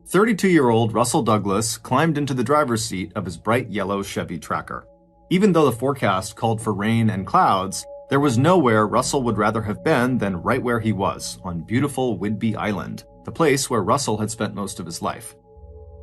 32-year-old Russell Douglas climbed into the driver's seat of his bright yellow Chevy Tracker. Even though the forecast called for rain and clouds, there was nowhere Russell would rather have been than right where he was, on beautiful Whidbey Island, the place where Russell had spent most of his life.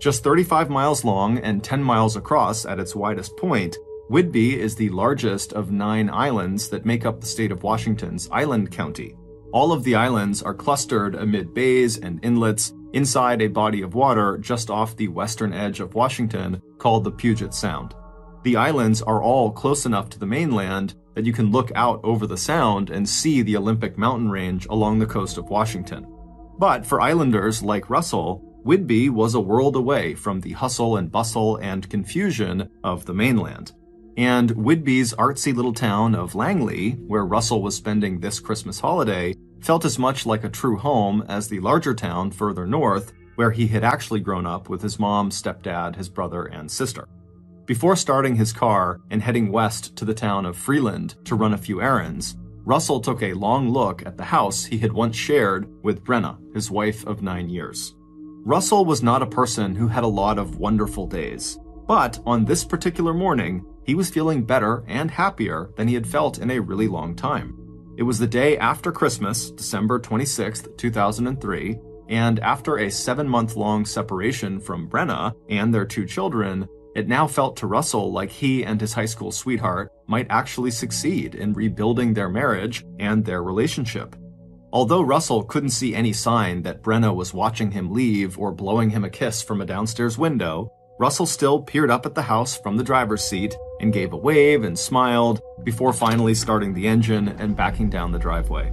Just 35 miles long and 10 miles across at its widest point, Whidbey is the largest of 9 islands that make up the state of Washington's Island County. All of the islands are clustered amid bays and inlets inside a body of water just off the western edge of Washington called the Puget Sound. The islands are all close enough to the mainland that you can look out over the sound and see the Olympic mountain range along the coast of Washington. But for islanders like Russell, Whidbey was a world away from the hustle and bustle and confusion of the mainland. And Whidbey's artsy little town of Langley, where Russell was spending this Christmas holiday, felt as much like a true home as the larger town further north, where he had actually grown up with his mom, stepdad, his brother, and sister. Before starting his car and heading west to the town of Freeland to run a few errands, Russell took a long look at the house he had once shared with Brenna, his wife of 9 years. Russell was not a person who had a lot of wonderful days, but on this particular morning, he was feeling better and happier than he had felt in a really long time. It was the day after Christmas, December 26, 2003, and after a 7-month-long separation from Brenna and their 2 children, it now felt to Russell like he and his high school sweetheart might actually succeed in rebuilding their marriage and their relationship. Although Russell couldn't see any sign that Brenna was watching him leave or blowing him a kiss from a downstairs window, Russell still peered up at the house from the driver's seat and gave a wave and smiled before finally starting the engine and backing down the driveway.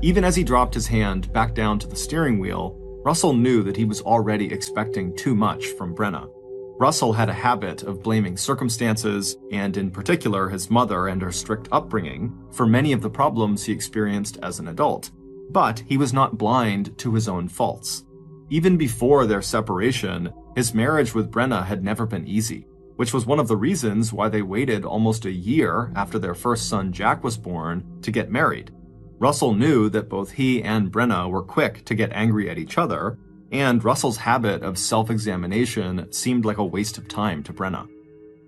Even as he dropped his hand back down to the steering wheel, Russell knew that he was already expecting too much from Brenna. Russell had a habit of blaming circumstances, and in particular his mother and her strict upbringing, for many of the problems he experienced as an adult. But he was not blind to his own faults. Even before their separation, his marriage with Brenna had never been easy, which was one of the reasons why they waited almost a year after their first son Jack was born to get married. Russell knew that both he and Brenna were quick to get angry at each other, and Russell's habit of self-examination seemed like a waste of time to Brenna.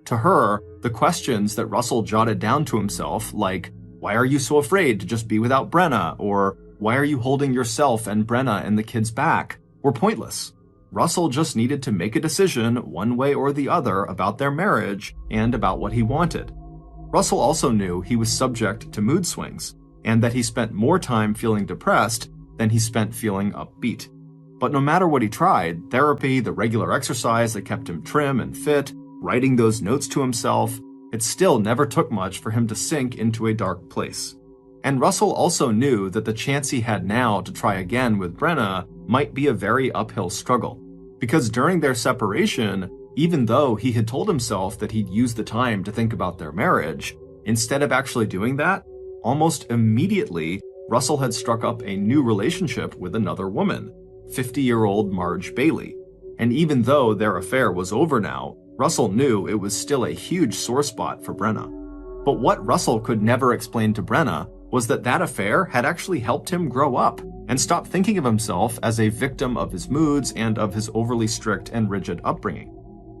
To her, the questions that Russell jotted down to himself, like, "Why are you so afraid to just be without Brenna?" or "Why are you holding yourself and Brenna and the kids back?" were pointless. Russell just needed to make a decision one way or the other about their marriage and about what he wanted. Russell also knew he was subject to mood swings, and that he spent more time feeling depressed than he spent feeling upbeat. But no matter what he tried, therapy, the regular exercise that kept him trim and fit, writing those notes to himself, it still never took much for him to sink into a dark place. And Russell also knew that the chance he had now to try again with Brenna might be a very uphill struggle. Because during their separation, even though he had told himself that he'd use the time to think about their marriage, instead of actually doing that, almost immediately, Russell had struck up a new relationship with another woman, 50-year-old Marge Bailey. And even though their affair was over now, Russell knew it was still a huge sore spot for Brenna. But what Russell could never explain to Brenna was that that affair had actually helped him grow up and stop thinking of himself as a victim of his moods and of his overly strict and rigid upbringing.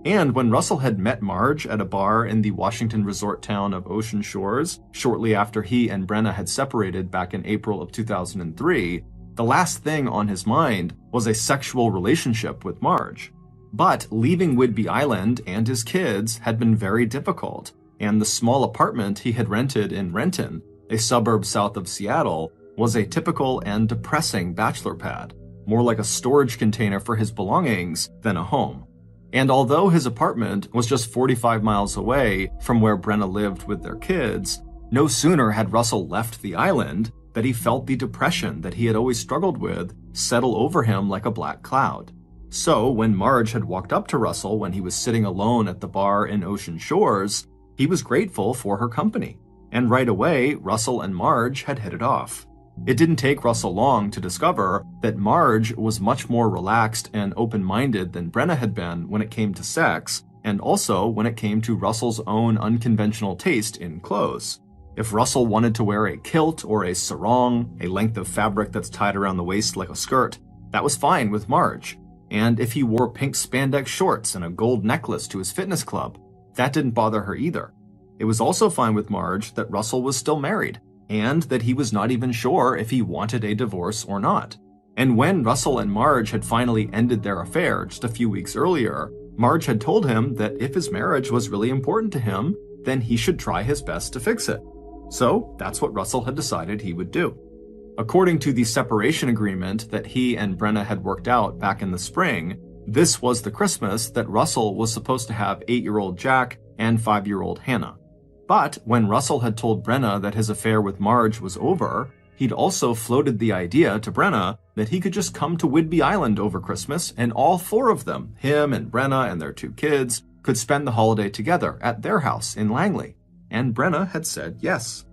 And when Russell had met Marge at a bar in the Washington resort town of Ocean Shores, shortly after he and Brenna had separated back in April of 2003, the last thing on his mind was a sexual relationship with Marge. But leaving Whidbey Island and his kids had been very difficult, and the small apartment he had rented in Renton, a suburb south of Seattle, was a typical and depressing bachelor pad, more like a storage container for his belongings than a home. And although his apartment was just 45 miles away from where Brenna lived with their kids, no sooner had Russell left the island that he felt the depression that he had always struggled with settle over him like a black cloud. So when Marge had walked up to Russell when he was sitting alone at the bar in Ocean Shores, he was grateful for her company. And right away, Russell and Marge had hit it off. It didn't take Russell long to discover that Marge was much more relaxed and open-minded than Brenna had been when it came to sex, and also when it came to Russell's own unconventional taste in clothes. If Russell wanted to wear a kilt or a sarong, a length of fabric that's tied around the waist like a skirt, that was fine with Marge. And if he wore pink spandex shorts and a gold necklace to his fitness club, that didn't bother her either. It was also fine with Marge that Russell was still married, and that he was not even sure if he wanted a divorce or not. And when Russell and Marge had finally ended their affair just a few weeks earlier, Marge had told him that if his marriage was really important to him, then he should try his best to fix it. So that's what Russell had decided he would do. According to the separation agreement that he and Brenna had worked out back in the spring, this was the Christmas that Russell was supposed to have 8-year-old Jack and 5-year-old Hannah. But when Russell had told Brenna that his affair with Marge was over, he'd also floated the idea to Brenna that he could just come to Whidbey Island over Christmas and all 4 of them, him and Brenna and their 2 kids, could spend the holiday together at their house in Langley. And Brenna had said yes.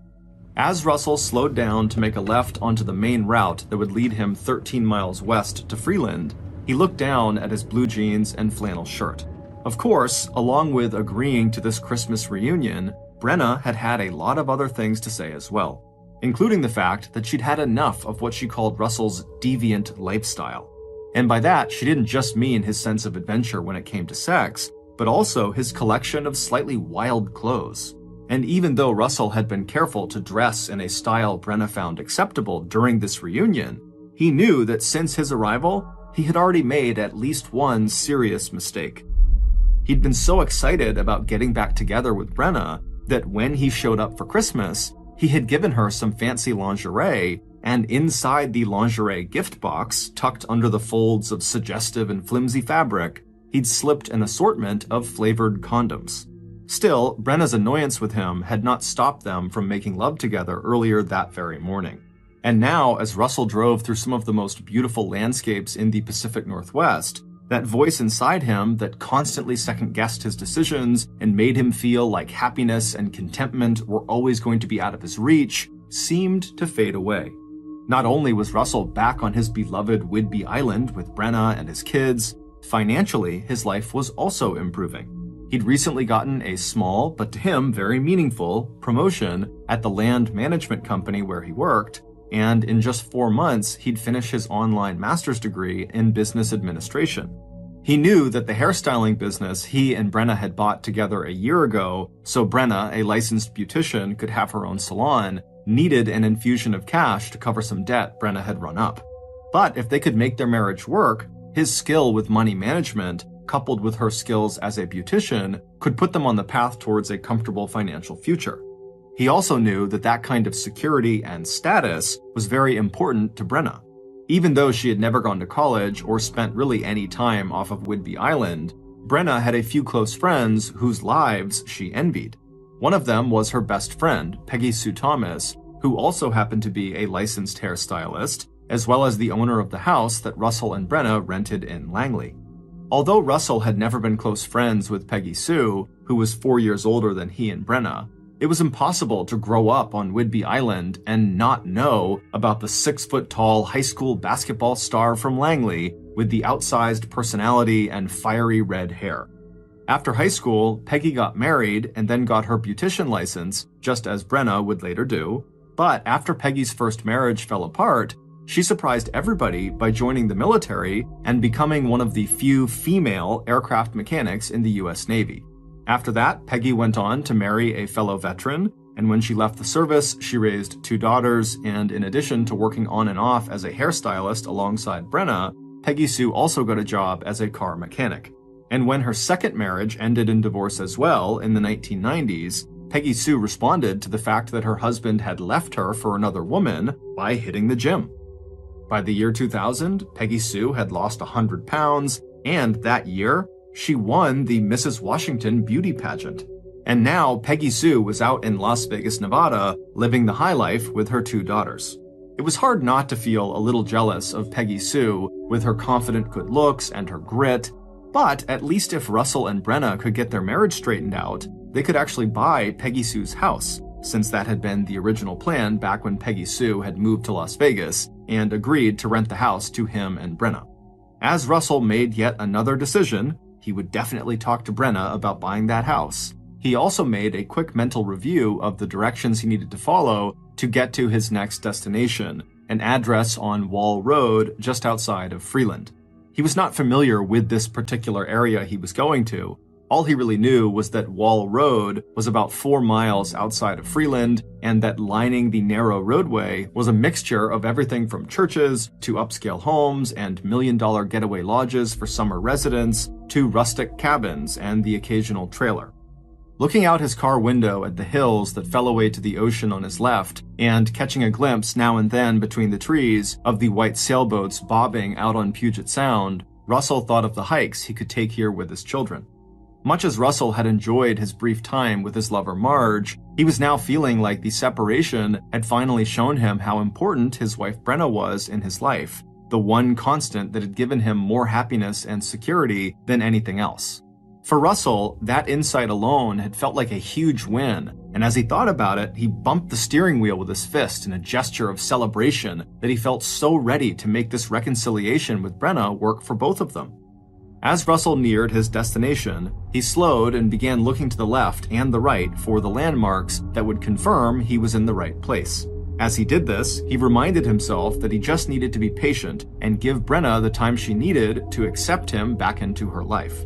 As Russell slowed down to make a left onto the main route that would lead him 13 miles west to Freeland, he looked down at his blue jeans and flannel shirt. Of course, along with agreeing to this Christmas reunion, Brenna had had a lot of other things to say as well, including the fact that she'd had enough of what she called Russell's deviant lifestyle. And by that, she didn't just mean his sense of adventure when it came to sex, but also his collection of slightly wild clothes. And even though Russell had been careful to dress in a style Brenna found acceptable during this reunion, he knew that since his arrival, he had already made at least one serious mistake. He'd been so excited about getting back together with Brenna that when he showed up for Christmas, he had given her some fancy lingerie, and inside the lingerie gift box, tucked under the folds of suggestive and flimsy fabric, he'd slipped an assortment of flavored condoms. Still, Brenna's annoyance with him had not stopped them from making love together earlier that very morning. And now, as Russell drove through some of the most beautiful landscapes in the Pacific Northwest, that voice inside him that constantly second-guessed his decisions and made him feel like happiness and contentment were always going to be out of his reach seemed to fade away. Not only was Russell back on his beloved Whidbey Island with Brenna and his kids, financially, his life was also improving. He'd recently gotten a small, but to him very meaningful, promotion at the land management company where he worked, and in just 4 months, he'd finish his online master's degree in business administration. He knew that the hairstyling business he and Brenna had bought together a year ago, so Brenna, a licensed beautician, could have her own salon, needed an infusion of cash to cover some debt Brenna had run up. But if they could make their marriage work, his skill with money management, coupled with her skills as a beautician, could put them on the path towards a comfortable financial future. He also knew that that kind of security and status was very important to Brenna. Even though she had never gone to college or spent really any time off of Whidbey Island, Brenna had a few close friends whose lives she envied. One of them was her best friend, Peggy Sue Thomas, who also happened to be a licensed hairstylist, as well as the owner of the house that Russell and Brenna rented in Langley. Although Russell had never been close friends with Peggy Sue, who was 4 years older than he and Brenna, it was impossible to grow up on Whidbey Island and not know about the 6-foot-tall high school basketball star from Langley with the outsized personality and fiery red hair. After high school, Peggy got married and then got her beautician license, just as Brenna would later do. But after Peggy's first marriage fell apart, she surprised everybody by joining the military and becoming one of the few female aircraft mechanics in the US Navy. After that, Peggy went on to marry a fellow veteran, and when she left the service, she raised 2 daughters, and in addition to working on and off as a hairstylist alongside Brenna, Peggy Sue also got a job as a car mechanic. And when her second marriage ended in divorce as well in the 1990s, Peggy Sue responded to the fact that her husband had left her for another woman by hitting the gym. By the year 2000, Peggy Sue had lost 100 pounds, and that year, she won the Mrs. Washington beauty pageant. And now Peggy Sue was out in Las Vegas, Nevada, living the high life with her 2 daughters. It was hard not to feel a little jealous of Peggy Sue with her confident good looks and her grit, but at least if Russell and Brenna could get their marriage straightened out, they could actually buy Peggy Sue's house, since that had been the original plan back when Peggy Sue had moved to Las Vegas and agreed to rent the house to him and Brenna. As Russell made yet another decision, he would definitely talk to Brenna about buying that house. He also made a quick mental review of the directions he needed to follow to get to his next destination, an address on Wall Road just outside of Freeland. He was not familiar with this particular area he was going to. All he really knew was that Wall Road was about 4 miles outside of Freeland, and that lining the narrow roadway was a mixture of everything from churches to upscale homes and million-dollar getaway lodges for summer residents to rustic cabins and the occasional trailer. Looking out his car window at the hills that fell away to the ocean on his left, and catching a glimpse now and then between the trees of the white sailboats bobbing out on Puget Sound, Russel thought of the hikes he could take here with his children. Much as Russel had enjoyed his brief time with his lover Marge, he was now feeling like the separation had finally shown him how important his wife Brenna was in his life, the one constant that had given him more happiness and security than anything else. For Russel, that insight alone had felt like a huge win, and as he thought about it, he bumped the steering wheel with his fist in a gesture of celebration that he felt so ready to make this reconciliation with Brenna work for both of them. As Russel neared his destination, he slowed and began looking to the left and the right for the landmarks that would confirm he was in the right place. As he did this, he reminded himself that he just needed to be patient and give Brenna the time she needed to accept him back into her life.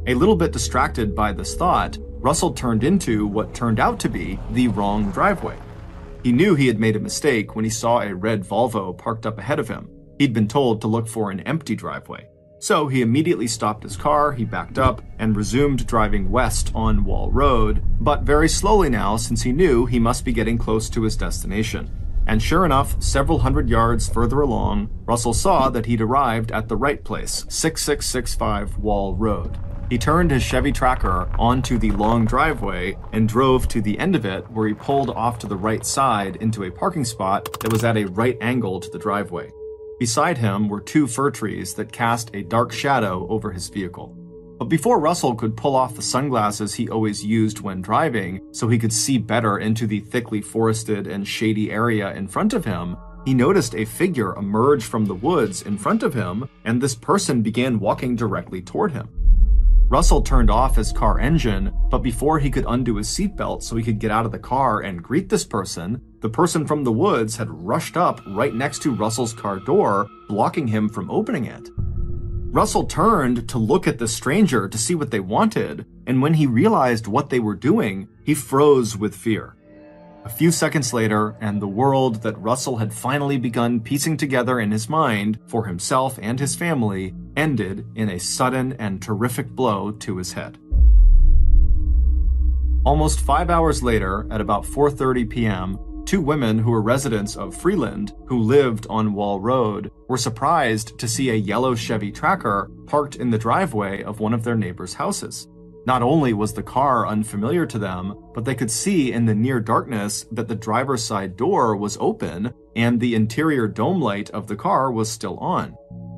A little bit distracted by this thought, Russel turned into what turned out to be the wrong driveway. He knew he had made a mistake when he saw a red Volvo parked up ahead of him. He'd been told to look for an empty driveway. So he immediately stopped his car, he backed up, and resumed driving west on Wall Road, but very slowly now since he knew he must be getting close to his destination. And sure enough, several hundred yards further along, Russel saw that he'd arrived at the right place, 6665 Wall Road. He turned his Chevy Tracker onto the long driveway and drove to the end of it, where he pulled off to the right side into a parking spot that was at a right angle to the driveway. Beside him were 2 fir trees that cast a dark shadow over his vehicle. But before Russel could pull off the sunglasses he always used when driving so he could see better into the thickly forested and shady area in front of him, he noticed a figure emerge from the woods in front of him, and this person began walking directly toward him. Russel turned off his car engine, but before he could undo his seatbelt so he could get out of the car and greet this person, the person from the woods had rushed up right next to Russell's car door, blocking him from opening it. Russel turned to look at the stranger to see what they wanted, and when he realized what they were doing, he froze with fear. A few seconds later, and the world that Russel had finally begun piecing together in his mind for himself and his family ended in a sudden and terrific blow to his head. Almost 5 hours later, at about 4:30 p.m., 2 women who were residents of Freeland, who lived on Wall Road, were surprised to see a yellow Chevy Tracker parked in the driveway of one of their neighbors' houses. Not only was the car unfamiliar to them, but they could see in the near darkness that the driver's side door was open and the interior dome light of the car was still on.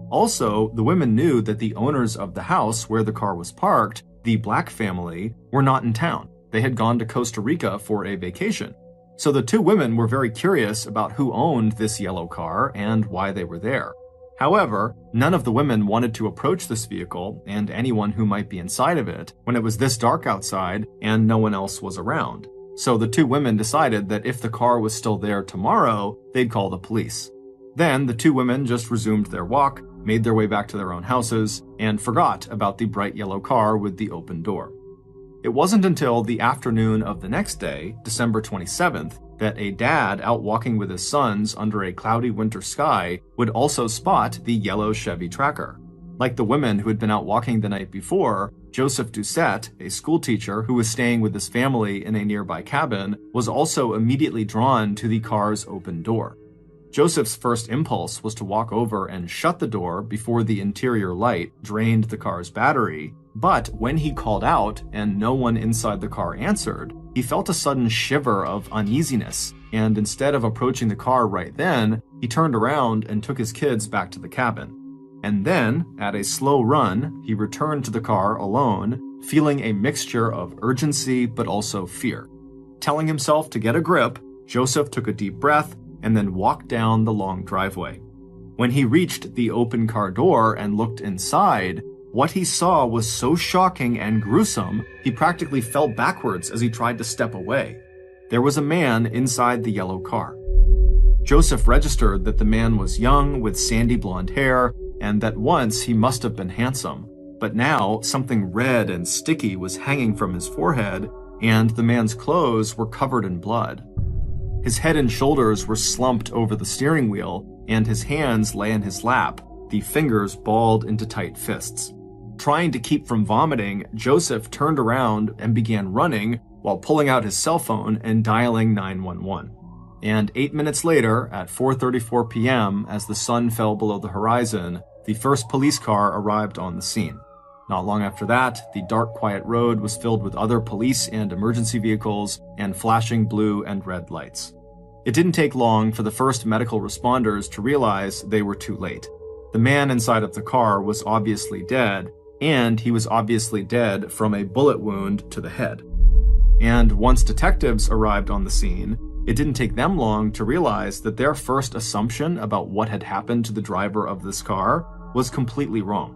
Also, the women knew that the owners of the house where the car was parked, the Black family, were not in town. They had gone to Costa Rica for a vacation. So the 2 women were very curious about who owned this yellow car and why they were there. However, none of the women wanted to approach this vehicle and anyone who might be inside of it when it was this dark outside and no one else was around. So the 2 women decided that if the car was still there tomorrow, they'd call the police. Then the 2 women just resumed their walk, made their way back to their own houses, and forgot about the bright yellow car with the open door. It wasn't until the afternoon of the next day, December 27th, that a dad out walking with his sons under a cloudy winter sky would also spot the yellow Chevy Tracker. Like the women who had been out walking the night before, Joseph Doucette, a schoolteacher who was staying with his family in a nearby cabin, was also immediately drawn to the car's open door. Joseph's first impulse was to walk over and shut the door before the interior light drained the car's battery, but when he called out and no one inside the car answered, he felt a sudden shiver of uneasiness, and instead of approaching the car right then, he turned around and took his kids back to the cabin. And then, at a slow run, he returned to the car alone, feeling a mixture of urgency but also fear. Telling himself to get a grip, Joseph took a deep breath and then walked down the long driveway. When he reached the open car door and looked inside, what he saw was so shocking and gruesome, he practically fell backwards as he tried to step away. There was a man inside the yellow car. Joseph registered that the man was young with sandy blonde hair, and that once he must have been handsome. But now, something red and sticky was hanging from his forehead, and the man's clothes were covered in blood. His head and shoulders were slumped over the steering wheel, and his hands lay in his lap, the fingers balled into tight fists. Trying to keep from vomiting, Joseph turned around and began running while pulling out his cell phone and dialing 911. And 8 minutes later, at 4:34 p.m., as the sun fell below the horizon, the first police car arrived on the scene. Not long after that, the dark, quiet road was filled with other police and emergency vehicles and flashing blue and red lights. It didn't take long for the first medical responders to realize they were too late. The man inside of the car was obviously dead, and he was obviously dead from a bullet wound to the head. And once detectives arrived on the scene, it didn't take them long to realize that their first assumption about what had happened to the driver of this car was completely wrong.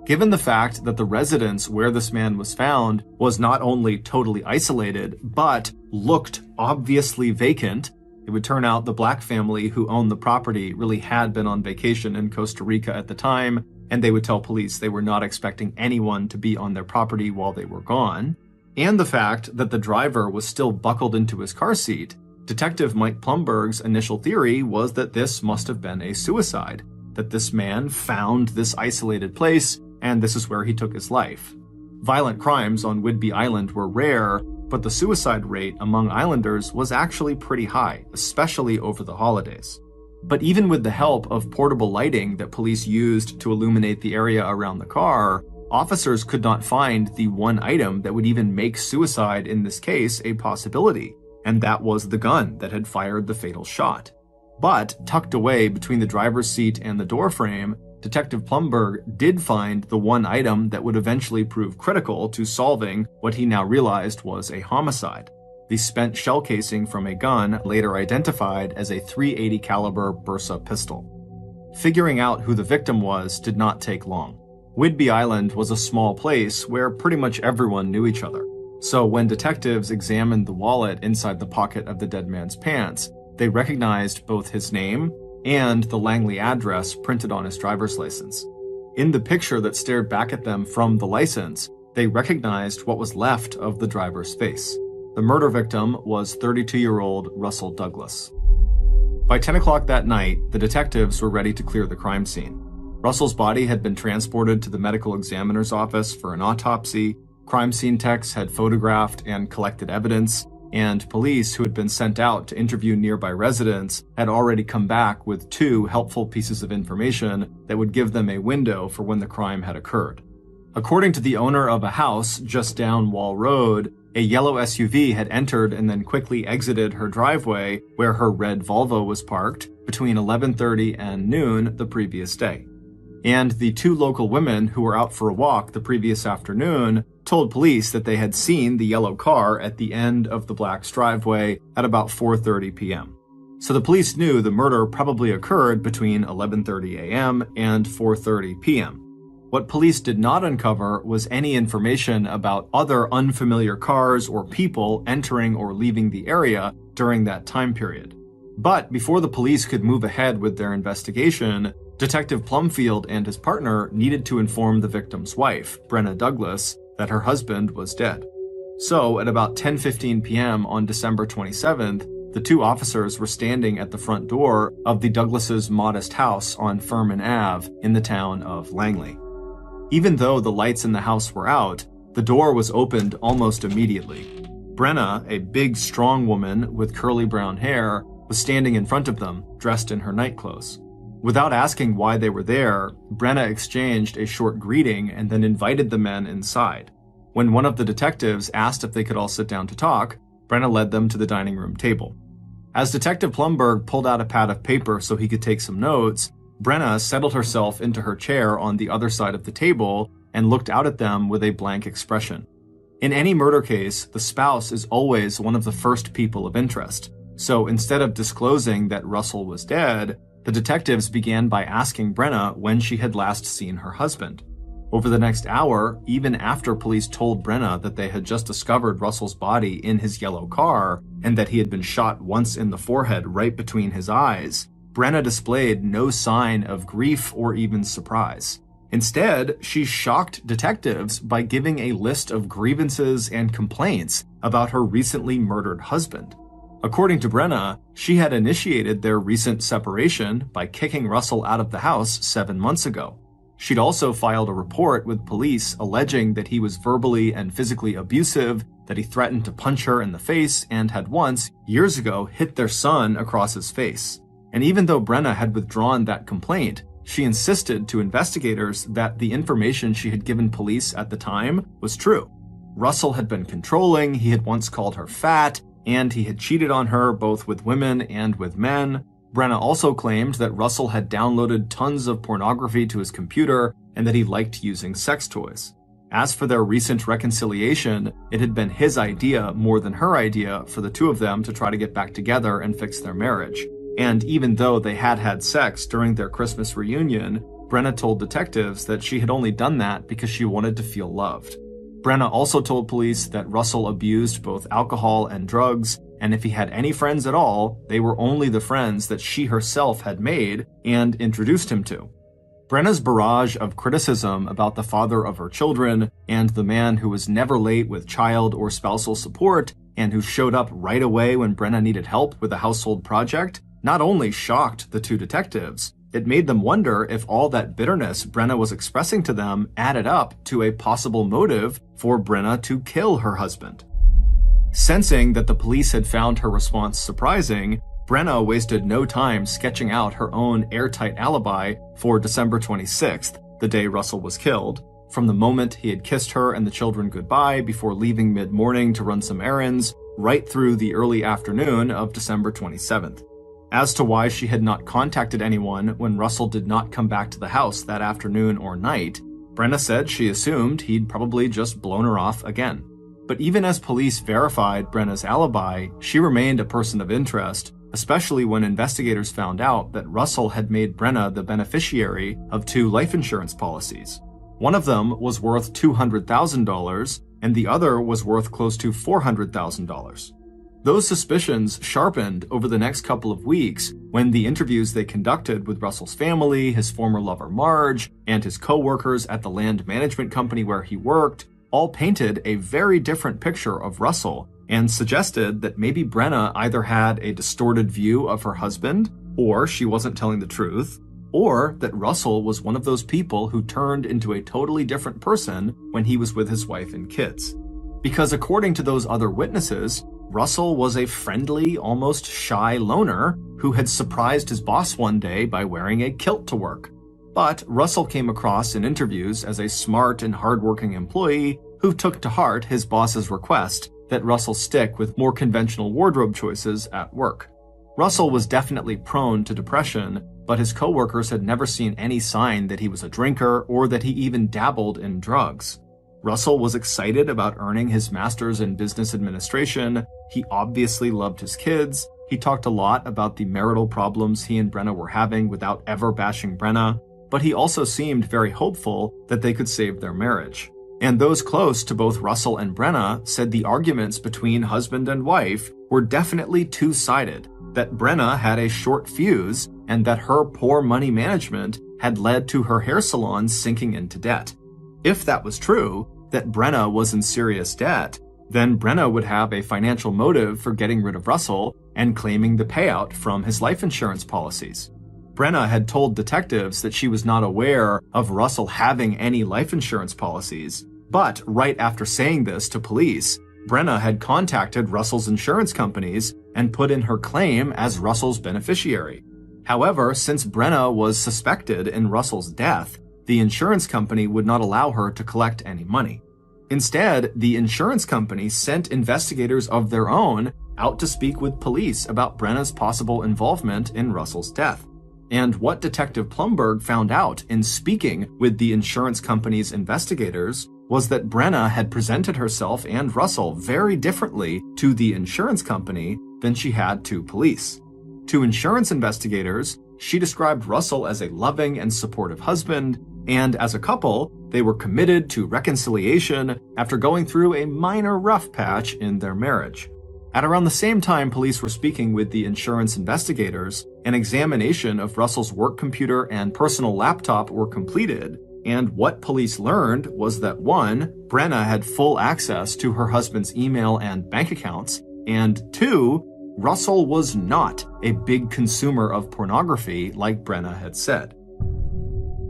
Given the fact that the residence where this man was found was not only totally isolated, but looked obviously vacant, it would turn out the black family who owned the property really had been on vacation in Costa Rica at the time, and they would tell police they were not expecting anyone to be on their property while they were gone. And the fact that the driver was still buckled into his car seat, Detective Mike Plumberg's initial theory was that this must have been a suicide, that this man found this isolated place and this is where he took his life. Violent crimes on Whidbey Island were rare, but the suicide rate among islanders was actually pretty high, especially over the holidays. But even with the help of portable lighting that police used to illuminate the area around the car, officers could not find the one item that would even make suicide in this case a possibility, and that was the gun that had fired the fatal shot. But tucked away between the driver's seat and the door frame, Detective Plumberg did find the one item that would eventually prove critical to solving what he now realized was a homicide: the spent shell casing from a gun later identified as a .380 caliber Bersa pistol. Figuring out who the victim was did not take long. Whidbey Island was a small place where pretty much everyone knew each other. So when detectives examined the wallet inside the pocket of the dead man's pants, they recognized both his name and the Langley address printed on his driver's license. In the picture that stared back at them from the license, they recognized what was left of the driver's face. The murder victim was 32-year-old Russel Douglas. By 10 o'clock that night, the detectives were ready to clear the crime scene. Russell's body had been transported to the medical examiner's office for an autopsy, crime scene techs had photographed and collected evidence, and police who had been sent out to interview nearby residents had already come back with 2 helpful pieces of information that would give them a window for when the crime had occurred. According to the owner of a house just down Wall Road, a yellow SUV had entered and then quickly exited her driveway where her red Volvo was parked between 11:30 and noon the previous day. And the 2 local women who were out for a walk the previous afternoon told police that they had seen the yellow car at the end of the black's driveway at about 4:30 p.m. So the police knew the murder probably occurred between 11:30 a.m. and 4:30 p.m. What police did not uncover was any information about other unfamiliar cars or people entering or leaving the area during that time period. But before the police could move ahead with their investigation, Detective Plumfield and his partner needed to inform the victim's wife, Brenna Douglas, that her husband was dead. So at about 10:15 p.m. on December 27th, the 2 officers were standing at the front door of the Douglases' modest house on Furman Ave in the town of Langley. Even though the lights in the house were out, the door was opened almost immediately. Brenna, a big, strong woman with curly brown hair, was standing in front of them, dressed in her nightclothes. Without asking why they were there, Brenna exchanged a short greeting and then invited the men inside. When one of the detectives asked if they could all sit down to talk, Brenna led them to the dining room table. As Detective Plumberg pulled out a pad of paper so he could take some notes, Brenna settled herself into her chair on the other side of the table and looked out at them with a blank expression. In any murder case, the spouse is always one of the first people of interest. So instead of disclosing that Russell was dead, the detectives began by asking Brenna when she had last seen her husband. Over the next hour, even after police told Brenna that they had just discovered Russell's body in his yellow car and that he had been shot once in the forehead right between his eyes, Brenna displayed no sign of grief or even surprise. Instead, she shocked detectives by giving a list of grievances and complaints about her recently murdered husband. According to Brenna, she had initiated their recent separation by kicking Russell out of the house 7 months ago. She'd also filed a report with police alleging that he was verbally and physically abusive, that he threatened to punch her in the face, and had once, years ago, hit their son across his face. And even though Brenna had withdrawn that complaint, she insisted to investigators that the information she had given police at the time was true. Russell had been controlling, he had once called her fat, and he had cheated on her both with women and with men. Brenna also claimed that Russell had downloaded tons of pornography to his computer and that he liked using sex toys. As for their recent reconciliation, it had been his idea more than her idea for the two of them to try to get back together and fix their marriage. And even though they had had sex during their Christmas reunion, Brenna told detectives that she had only done that because she wanted to feel loved. Brenna also told police that Russell abused both alcohol and drugs, and if he had any friends at all, they were only the friends that she herself had made and introduced him to. Brenna's barrage of criticism about the father of her children and the man who was never late with child or spousal support and who showed up right away when Brenna needed help with a household project not only shocked the two detectives, it made them wonder if all that bitterness Brenna was expressing to them added up to a possible motive for Brenna to kill her husband. Sensing that the police had found her response surprising, Brenna wasted no time sketching out her own airtight alibi for December 26th, the day Russell was killed, from the moment he had kissed her and the children goodbye before leaving mid-morning to run some errands, right through the early afternoon of December 27th. As to why she had not contacted anyone when Russell did not come back to the house that afternoon or night, Brenna said she assumed he'd probably just blown her off again. But even as police verified Brenna's alibi, she remained a person of interest, especially when investigators found out that Russell had made Brenna the beneficiary of 2 life insurance policies. One of them was worth $200,000, and the other was worth close to $400,000. Those suspicions sharpened over the next couple of weeks when the interviews they conducted with Russell's family, his former lover Marge, and his co-workers at the land management company where he worked all painted a very different picture of Russell and suggested that maybe Brenna either had a distorted view of her husband, or she wasn't telling the truth, or that Russell was one of those people who turned into a totally different person when he was with his wife and kids. Because according to those other witnesses, Russell was a friendly, almost shy loner who had surprised his boss one day by wearing a kilt to work. But Russell came across in interviews as a smart and hardworking employee who took to heart his boss's request that Russell stick with more conventional wardrobe choices at work. Russell was definitely prone to depression, but his coworkers had never seen any sign that he was a drinker or that he even dabbled in drugs. Russell was excited about earning his master's in business administration. He obviously loved his kids. He talked a lot about the marital problems he and Brenna were having without ever bashing Brenna, but he also seemed very hopeful that they could save their marriage. And those close to both Russell and Brenna said the arguments between husband and wife were definitely two-sided, that Brenna had a short fuse and that her poor money management had led to her hair salon sinking into debt. If that was true, that Brenna was in serious debt, then Brenna would have a financial motive for getting rid of Russell and claiming the payout from his life insurance policies. Brenna had told detectives that she was not aware of Russell having any life insurance policies, but right after saying this to police, Brenna had contacted Russell's insurance companies and put in her claim as Russell's beneficiary. However, since Brenna was suspected in Russell's death, the insurance company would not allow her to collect any money. Instead, the insurance company sent investigators of their own out to speak with police about Brenna's possible involvement in Russell's death. And what Detective Plumberg found out in speaking with the insurance company's investigators was that Brenna had presented herself and Russell very differently to the insurance company than she had to police. To insurance investigators, she described Russell as a loving and supportive husband, and as a couple, they were committed to reconciliation after going through a minor rough patch in their marriage. At around the same time police were speaking with the insurance investigators, an examination of Russell's work computer and personal laptop were completed, and what police learned was that 1. Brenna had full access to her husband's email and bank accounts, and 2. Russell was not a big consumer of pornography like Brenna had said.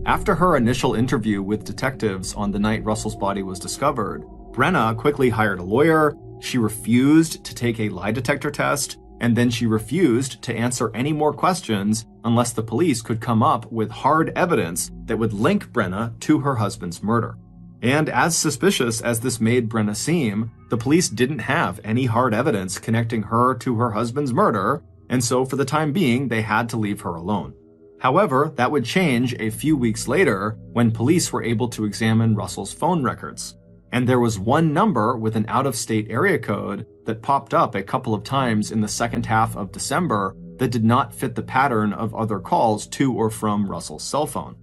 After her initial interview with detectives on the night Russell's body was discovered, Brenna quickly hired a lawyer, she refused to take a lie detector test, and then she refused to answer any more questions unless the police could come up with hard evidence that would link Brenna to her husband's murder. And as suspicious as this made Brenna seem, the police didn't have any hard evidence connecting her to her husband's murder, and so for the time being, they had to leave her alone. However, that would change a few weeks later when police were able to examine Russell's phone records. And there was one number with an out-of-state area code that popped up a couple of times in the second half of December that did not fit the pattern of other calls to or from Russell's cell phone.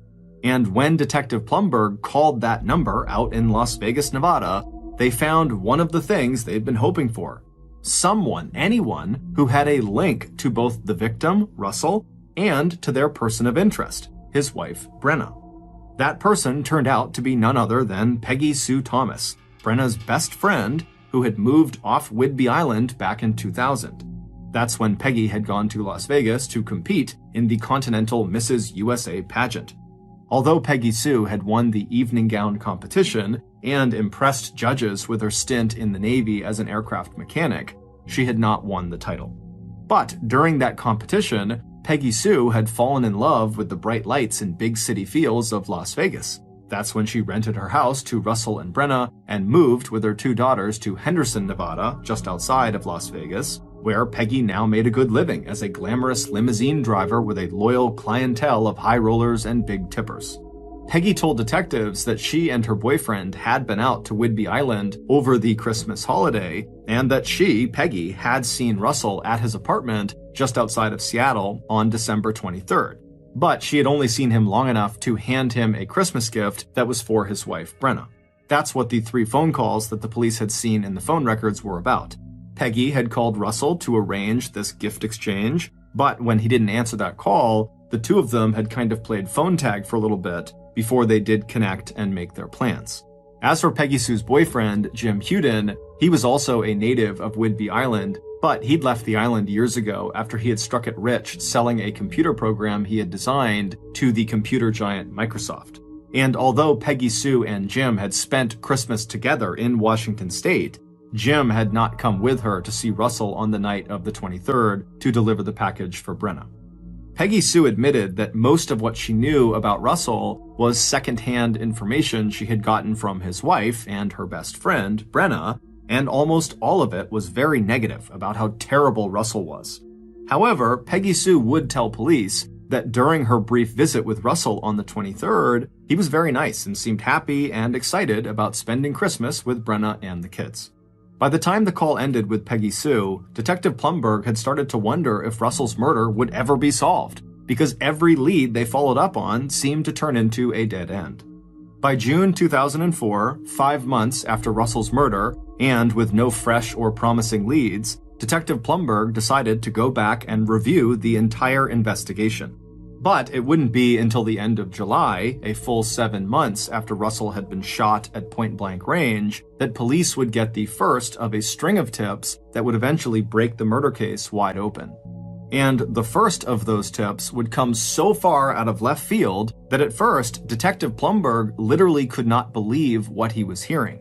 And when Detective Plumberg called that number out in Las Vegas, Nevada, they found one of the things they'd been hoping for. Anyone who had a link to both the victim, Russell, and to their person of interest, his wife, Brenna. That person turned out to be none other than Peggy Sue Thomas, Brenna's best friend, who had moved off Whidbey Island back in 2000. That's when Peggy had gone to Las Vegas to compete in the Continental Mrs. USA pageant. Although Peggy Sue had won the evening gown competition and impressed judges with her stint in the Navy as an aircraft mechanic, she had not won the title. But during that competition, Peggy Sue had fallen in love with the bright lights and big city feels of Las Vegas. That's when she rented her house to Russell and Brenna and moved with her 2 daughters to Henderson, Nevada, just outside of Las Vegas, where Peggy now made a good living as a glamorous limousine driver with a loyal clientele of high rollers and big tippers. Peggy told detectives that she and her boyfriend had been out to Whidbey Island over the Christmas holiday, and that she, Peggy, had seen Russell at his apartment just outside of Seattle on December 23rd. But she had only seen him long enough to hand him a Christmas gift that was for his wife, Brenna. That's what the 3 phone calls that the police had seen in the phone records were about. Peggy had called Russell to arrange this gift exchange, but when he didn't answer that call, the 2 of them had kind of played phone tag for a little bit before they did connect and make their plans. As for Peggy Sue's boyfriend, Jim Huden, he was also a native of Whidbey Island, but he'd left the island years ago after he had struck it rich selling a computer program he had designed to the computer giant Microsoft. And although Peggy Sue and Jim had spent Christmas together in Washington State, Jim had not come with her to see Russell on the night of the 23rd to deliver the package for Brenna. Peggy Sue admitted that most of what she knew about Russell was secondhand information she had gotten from his wife and her best friend, Brenna, and almost all of it was very negative about how terrible Russell was. However, Peggy Sue would tell police that during her brief visit with Russell on the 23rd, he was very nice and seemed happy and excited about spending Christmas with Brenna and the kids. By the time the call ended with Peggy Sue, Detective Plumberg had started to wonder if Russell's murder would ever be solved, because every lead they followed up on seemed to turn into a dead end. By June 2004, 5 months after Russell's murder, and with no fresh or promising leads, Detective Plumberg decided to go back and review the entire investigation. But it wouldn't be until the end of July, a full 7 months after Russell had been shot at point-blank range, that police would get the first of a string of tips that would eventually break the murder case wide open. And the first of those tips would come so far out of left field that at first, Detective Plumberg literally could not believe what he was hearing.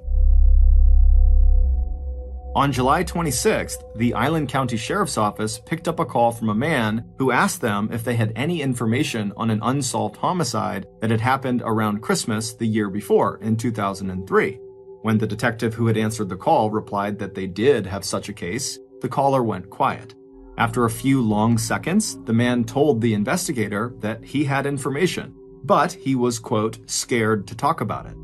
On July 26th, the Island County Sheriff's Office picked up a call from a man who asked them if they had any information on an unsolved homicide that had happened around Christmas the year before, in 2003. When the detective who had answered the call replied that they did have such a case, the caller went quiet. After a few long seconds, the man told the investigator that he had information, but he was, quote, scared to talk about it.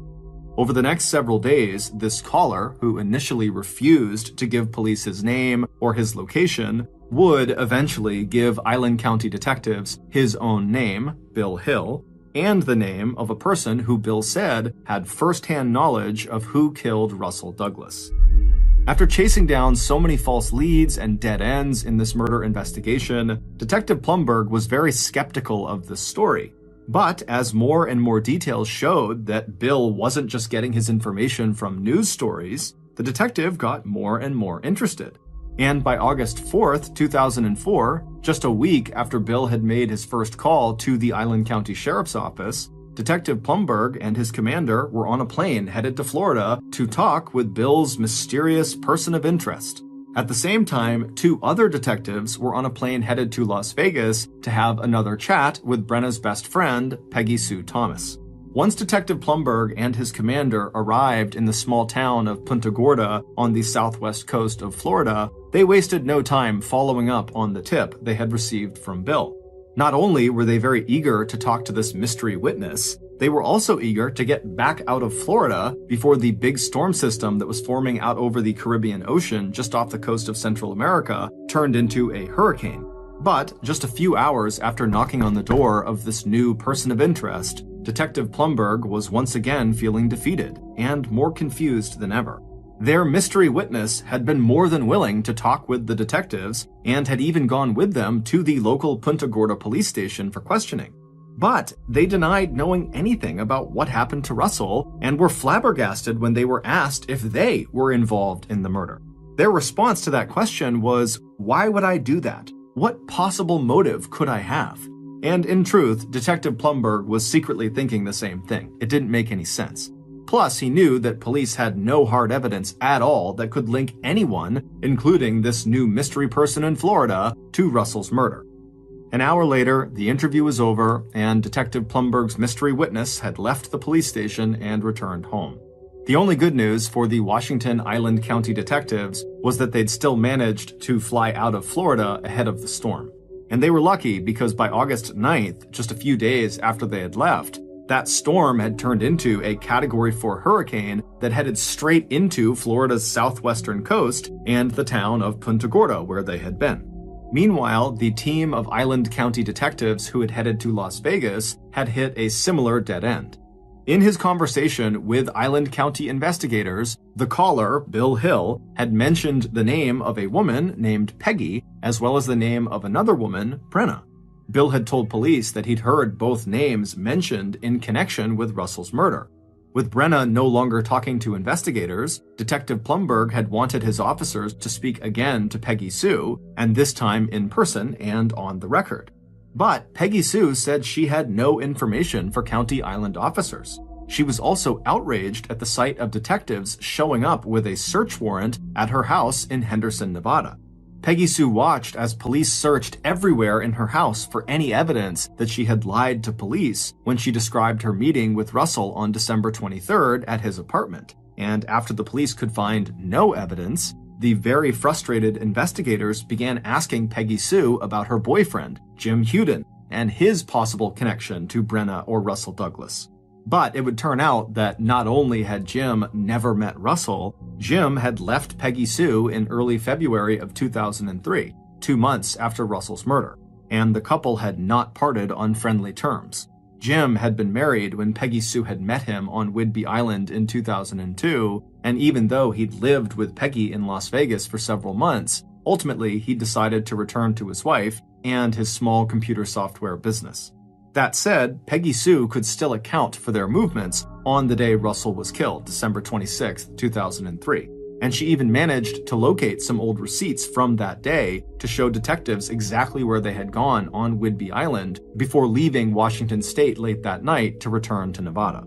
Over the next several days, this caller, who initially refused to give police his name or his location, would eventually give Island County detectives his own name, Bill Hill, and the name of a person who Bill said had first-hand knowledge of who killed Russell Douglas. After chasing down so many false leads and dead ends in this murder investigation, Detective Plumberg was very skeptical of this story. But as more and more details showed that Bill wasn't just getting his information from news stories, the detective got more and more interested. And by August 4th, 2004, just a week after Bill had made his first call to the Island County Sheriff's Office, Detective Plumberg and his commander were on a plane headed to Florida to talk with Bill's mysterious person of interest. At the same time, 2 other detectives were on a plane headed to Las Vegas to have another chat with Brenna's best friend, Peggy Sue Thomas. Once Detective Plumberg and his commander arrived in the small town of Punta Gorda on the southwest coast of Florida, they wasted no time following up on the tip they had received from Bill. Not only were they very eager to talk to this mystery witness, they were also eager to get back out of Florida before the big storm system that was forming out over the Caribbean Ocean just off the coast of Central America turned into a hurricane. But just a few hours after knocking on the door of this new person of interest, Detective Plumberg was once again feeling defeated and more confused than ever. Their mystery witness had been more than willing to talk with the detectives and had even gone with them to the local Punta Gorda police station for questioning. But they denied knowing anything about what happened to Russell and were flabbergasted when they were asked if they were involved in the murder. Their response to that question was, "Why would I do that? What possible motive could I have?" And in truth, Detective Plumberg was secretly thinking the same thing. It didn't make any sense. Plus, he knew that police had no hard evidence at all that could link anyone, including this new mystery person in Florida, to Russell's murder. An hour later, the interview was over, and Detective Plumberg's mystery witness had left the police station and returned home. The only good news for the Washington Island County detectives was that they'd still managed to fly out of Florida ahead of the storm. And they were lucky because by August 9th, just a few days after they had left, that storm had turned into a Category 4 hurricane that headed straight into Florida's southwestern coast and the town of Punta Gorda, where they had been. Meanwhile, the team of Island County detectives who had headed to Las Vegas had hit a similar dead end. In his conversation with Island County investigators, the caller, Bill Hill, had mentioned the name of a woman named Peggy, as well as the name of another woman, Brenna. Bill had told police that he'd heard both names mentioned in connection with Russell's murder. With Brenna no longer talking to investigators, Detective Plumberg had wanted his officers to speak again to Peggy Sue, and this time in person and on the record. But Peggy Sue said she had no information for County Island officers. She was also outraged at the sight of detectives showing up with a search warrant at her house in Henderson, Nevada. Peggy Sue watched as police searched everywhere in her house for any evidence that she had lied to police when she described her meeting with Russell on December 23rd at his apartment. And after the police could find no evidence, the very frustrated investigators began asking Peggy Sue about her boyfriend, Jim Huden, and his possible connection to Brenna or Russell Douglas. But it would turn out that not only had Jim never met Russell, Jim had left Peggy Sue in early February of 2003, 2 months after Russell's murder, and the couple had not parted on friendly terms. Jim had been married when Peggy Sue had met him on Whidbey Island in 2002, and even though he'd lived with Peggy in Las Vegas for several months, ultimately he decided to return to his wife and his small computer software business. That said, Peggy Sue could still account for their movements on the day Russell was killed, December 26, 2003. And she even managed to locate some old receipts from that day to show detectives exactly where they had gone on Whidbey Island before leaving Washington State late that night to return to Nevada.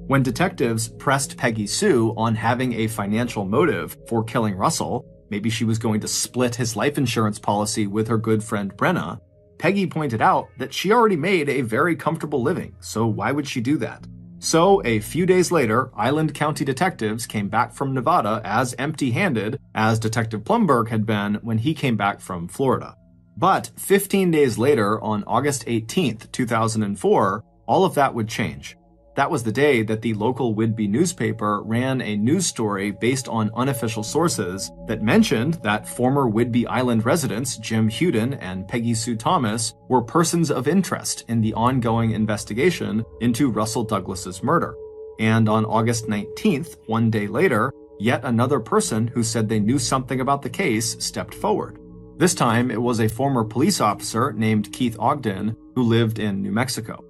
When detectives pressed Peggy Sue on having a financial motive for killing Russell, maybe she was going to split his life insurance policy with her good friend Brenna, Peggy pointed out that she already made a very comfortable living, so why would she do that? So, a few days later, Island County detectives came back from Nevada as empty-handed as Detective Plumberg had been when he came back from Florida. But 15 days later, on August 18, 2004, all of that would change. That was the day that the local Whidbey newspaper ran a news story based on unofficial sources that mentioned that former Whidbey Island residents Jim Hewden and Peggy Sue Thomas were persons of interest in the ongoing investigation into Russell Douglas's murder. And on August 19th, one day later, yet another person who said they knew something about the case stepped forward. This time, it was a former police officer named Keith Ogden who lived in New Mexico.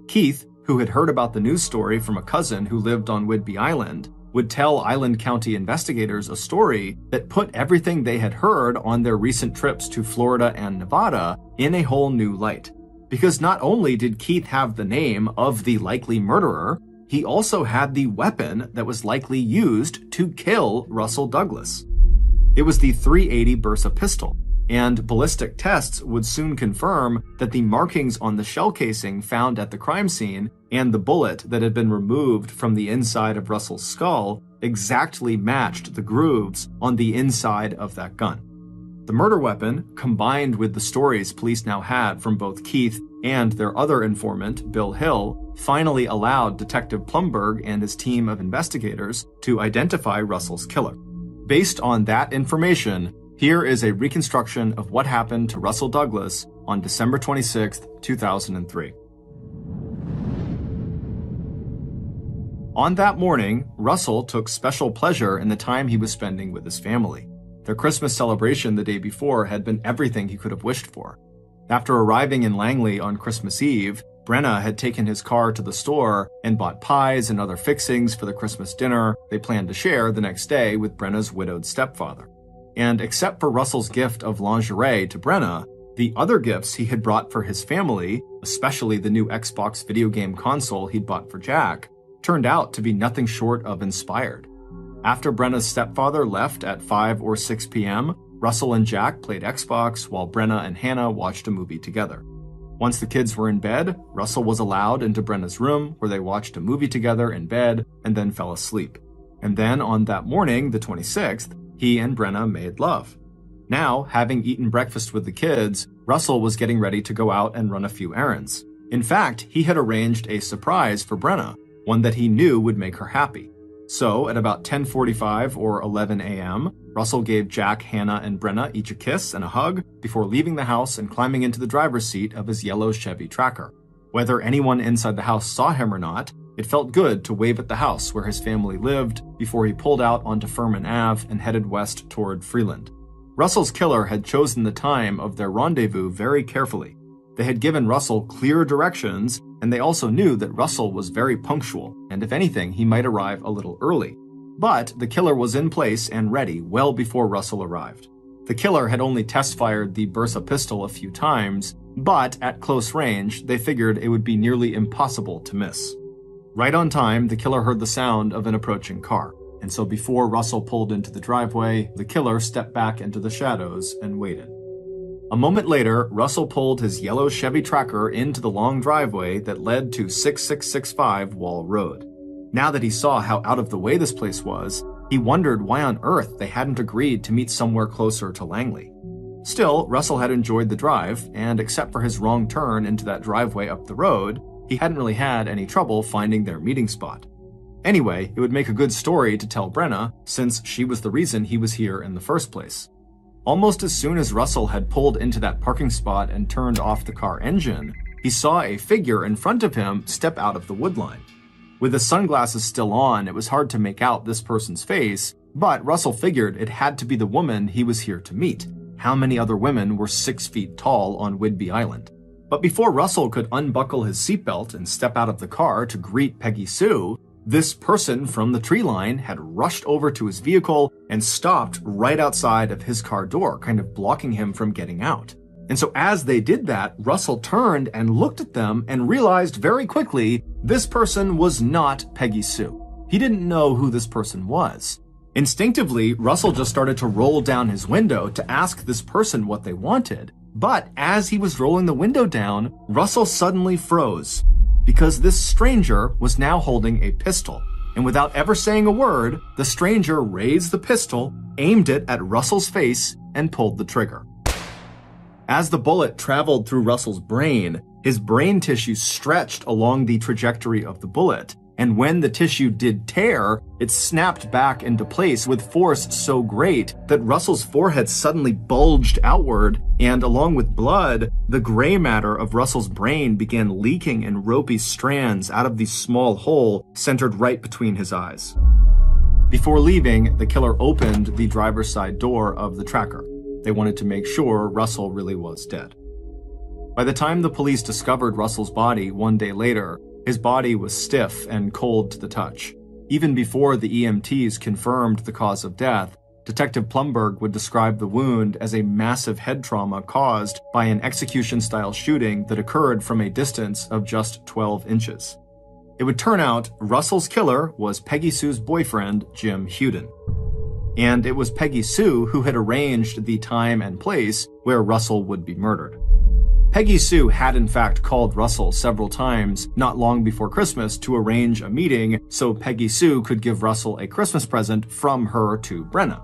Keith, who had heard about the news story from a cousin who lived on Whidbey Island, would tell Island County investigators a story that put everything they had heard on their recent trips to Florida and Nevada in a whole new light. Because not only did Keith have the name of the likely murderer, he also had the weapon that was likely used to kill Russell Douglas. It was the .380 Bersa pistol, and ballistic tests would soon confirm that the markings on the shell casing found at the crime scene and the bullet that had been removed from the inside of Russell's skull exactly matched the grooves on the inside of that gun. The murder weapon, combined with the stories police now had from both Keith and their other informant, Bill Hill, finally allowed Detective Plumberg and his team of investigators to identify Russell's killer. Based on that information, here is a reconstruction of what happened to Russell Douglas on December 26, 2003. On that morning, Russell took special pleasure in the time he was spending with his family. Their Christmas celebration the day before had been everything he could have wished for. After arriving in Langley on Christmas Eve, Brenna had taken his car to the store and bought pies and other fixings for the Christmas dinner they planned to share the next day with Brenna's widowed stepfather. And except for Russell's gift of lingerie to Brenna, the other gifts he had brought for his family, especially the new Xbox video game console he'd bought for Jack, turned out to be nothing short of inspired. After Brenna's stepfather left at 5 or 6 p.m., Russell and Jack played Xbox while Brenna and Hannah watched a movie together. Once the kids were in bed, Russell was allowed into Brenna's room where they watched a movie together in bed and then fell asleep. And then on that morning, the 26th, he and Brenna made love. Now, having eaten breakfast with the kids, Russell was getting ready to go out and run a few errands. In fact, he had arranged a surprise for Brenna, one that he knew would make her happy. So, at about 10:45 or 11 a.m., Russell gave Jack, Hannah, and Brenna each a kiss and a hug before leaving the house and climbing into the driver's seat of his yellow Chevy Tracker. Whether anyone inside the house saw him or not, it felt good to wave at the house where his family lived before he pulled out onto Furman Ave and headed west toward Freeland. Russell's killer had chosen the time of their rendezvous very carefully. They had given Russell clear directions, and they also knew that Russell was very punctual, and if anything, he might arrive a little early. But the killer was in place and ready well before Russell arrived. The killer had only test-fired the Bersa pistol a few times, but at close range, they figured it would be nearly impossible to miss. Right on time, the killer heard the sound of an approaching car, and so before Russell pulled into the driveway, the killer stepped back into the shadows and waited. A moment later, Russell pulled his yellow Chevy Tracker into the long driveway that led to 6665 Wall Road. Now that he saw how out of the way this place was, he wondered why on earth they hadn't agreed to meet somewhere closer to Langley. Still, Russell had enjoyed the drive, and except for his wrong turn into that driveway up the road, he hadn't really had any trouble finding their meeting spot. Anyway, it would make a good story to tell Brenna, since she was the reason he was here in the first place. Almost as soon as Russell had pulled into that parking spot and turned off the car engine, he saw a figure in front of him step out of the woodline. With the sunglasses still on, it was hard to make out this person's face, but Russell figured it had to be the woman he was here to meet. How many other women were 6 feet tall on Whidbey Island? But before Russell could unbuckle his seatbelt and step out of the car to greet Peggy Sue, this person from the tree line had rushed over to his vehicle and stopped right outside of his car door, kind of blocking him from getting out. And so as they did that, Russell turned and looked at them and realized very quickly this person was not Peggy Sue. He didn't know who this person was. Instinctively, Russell just started to roll down his window to ask this person what they wanted. But as he was rolling the window down, Russell suddenly froze, because this stranger was now holding a pistol. And without ever saying a word, the stranger raised the pistol, aimed it at Russell's face, and pulled the trigger. As the bullet traveled through Russell's brain, his brain tissue stretched along the trajectory of the bullet, and when the tissue did tear, it snapped back into place with force so great that Russell's forehead suddenly bulged outward, and along with blood, the gray matter of Russell's brain began leaking in ropey strands out of the small hole centered right between his eyes. Before leaving, the killer opened the driver's side door of the tracker. They wanted to make sure Russell really was dead. By the time the police discovered Russell's body one day later, his body was stiff and cold to the touch. Even before the EMTs confirmed the cause of death, Detective Plumberg would describe the wound as a massive head trauma caused by an execution-style shooting that occurred from a distance of just 12 inches. It would turn out Russell's killer was Peggy Sue's boyfriend, Jim Huden. And it was Peggy Sue who had arranged the time and place where Russell would be murdered. Peggy Sue had in fact called Russell several times not long before Christmas to arrange a meeting so Peggy Sue could give Russell a Christmas present from her to Brenna.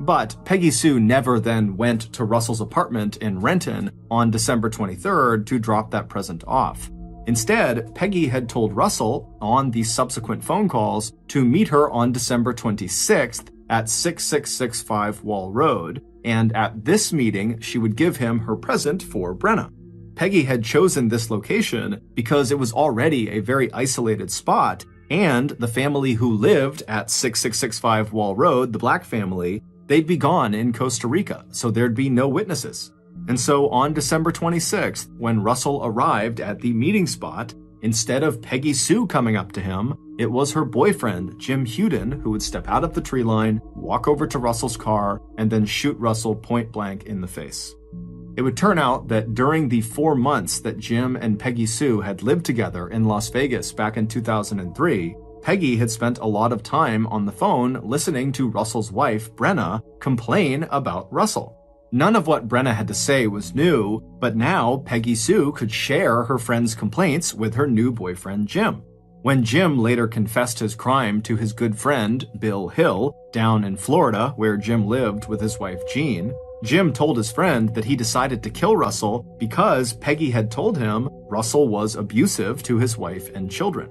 But Peggy Sue never then went to Russell's apartment in Renton on December 23rd to drop that present off. Instead, Peggy had told Russell on the subsequent phone calls to meet her on December 26th at 6665 Wall Road, and at this meeting she would give him her present for Brenna. Peggy had chosen this location because it was already a very isolated spot, and the family who lived at 6665 Wall Road, the Black family, they'd be gone in Costa Rica, so there'd be no witnesses. And so on December 26th, when Russell arrived at the meeting spot, instead of Peggy Sue coming up to him, it was her boyfriend, Jim Huden, who would step out of the tree line, walk over to Russell's car, and then shoot Russell point blank in the face. It would turn out that during the 4 months that Jim and Peggy Sue had lived together in Las Vegas back in 2003, Peggy had spent a lot of time on the phone listening to Russell's wife, Brenna, complain about Russell. None of what Brenna had to say was new, but now Peggy Sue could share her friend's complaints with her new boyfriend, Jim. When Jim later confessed his crime to his good friend, Bill Hill, down in Florida where Jim lived with his wife, Jean, Jim told his friend that he decided to kill Russell because Peggy had told him Russell was abusive to his wife and children.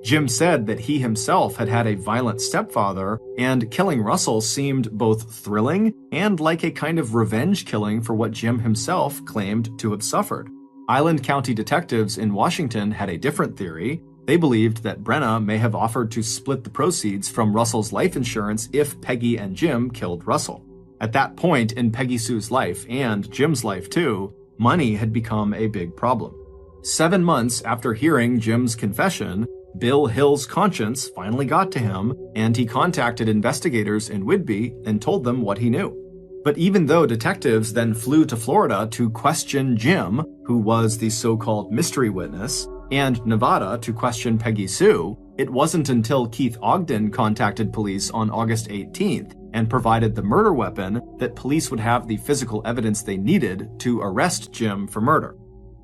Jim said that he himself had had a violent stepfather, and killing Russell seemed both thrilling and like a kind of revenge killing for what Jim himself claimed to have suffered. Island County detectives in Washington had a different theory. They believed that Brenna may have offered to split the proceeds from Russell's life insurance if Peggy and Jim killed Russell. At that point in Peggy Sue's life, and Jim's life too, money had become a big problem. 7 months after hearing Jim's confession, Bill Hill's conscience finally got to him, and he contacted investigators in Whidbey and told them what he knew. But even though detectives then flew to Florida to question Jim, who was the so-called mystery witness, and Nevada to question Peggy Sue, it wasn't until Keith Ogden contacted police on August 18th and provided the murder weapon that police would have the physical evidence they needed to arrest Jim for murder.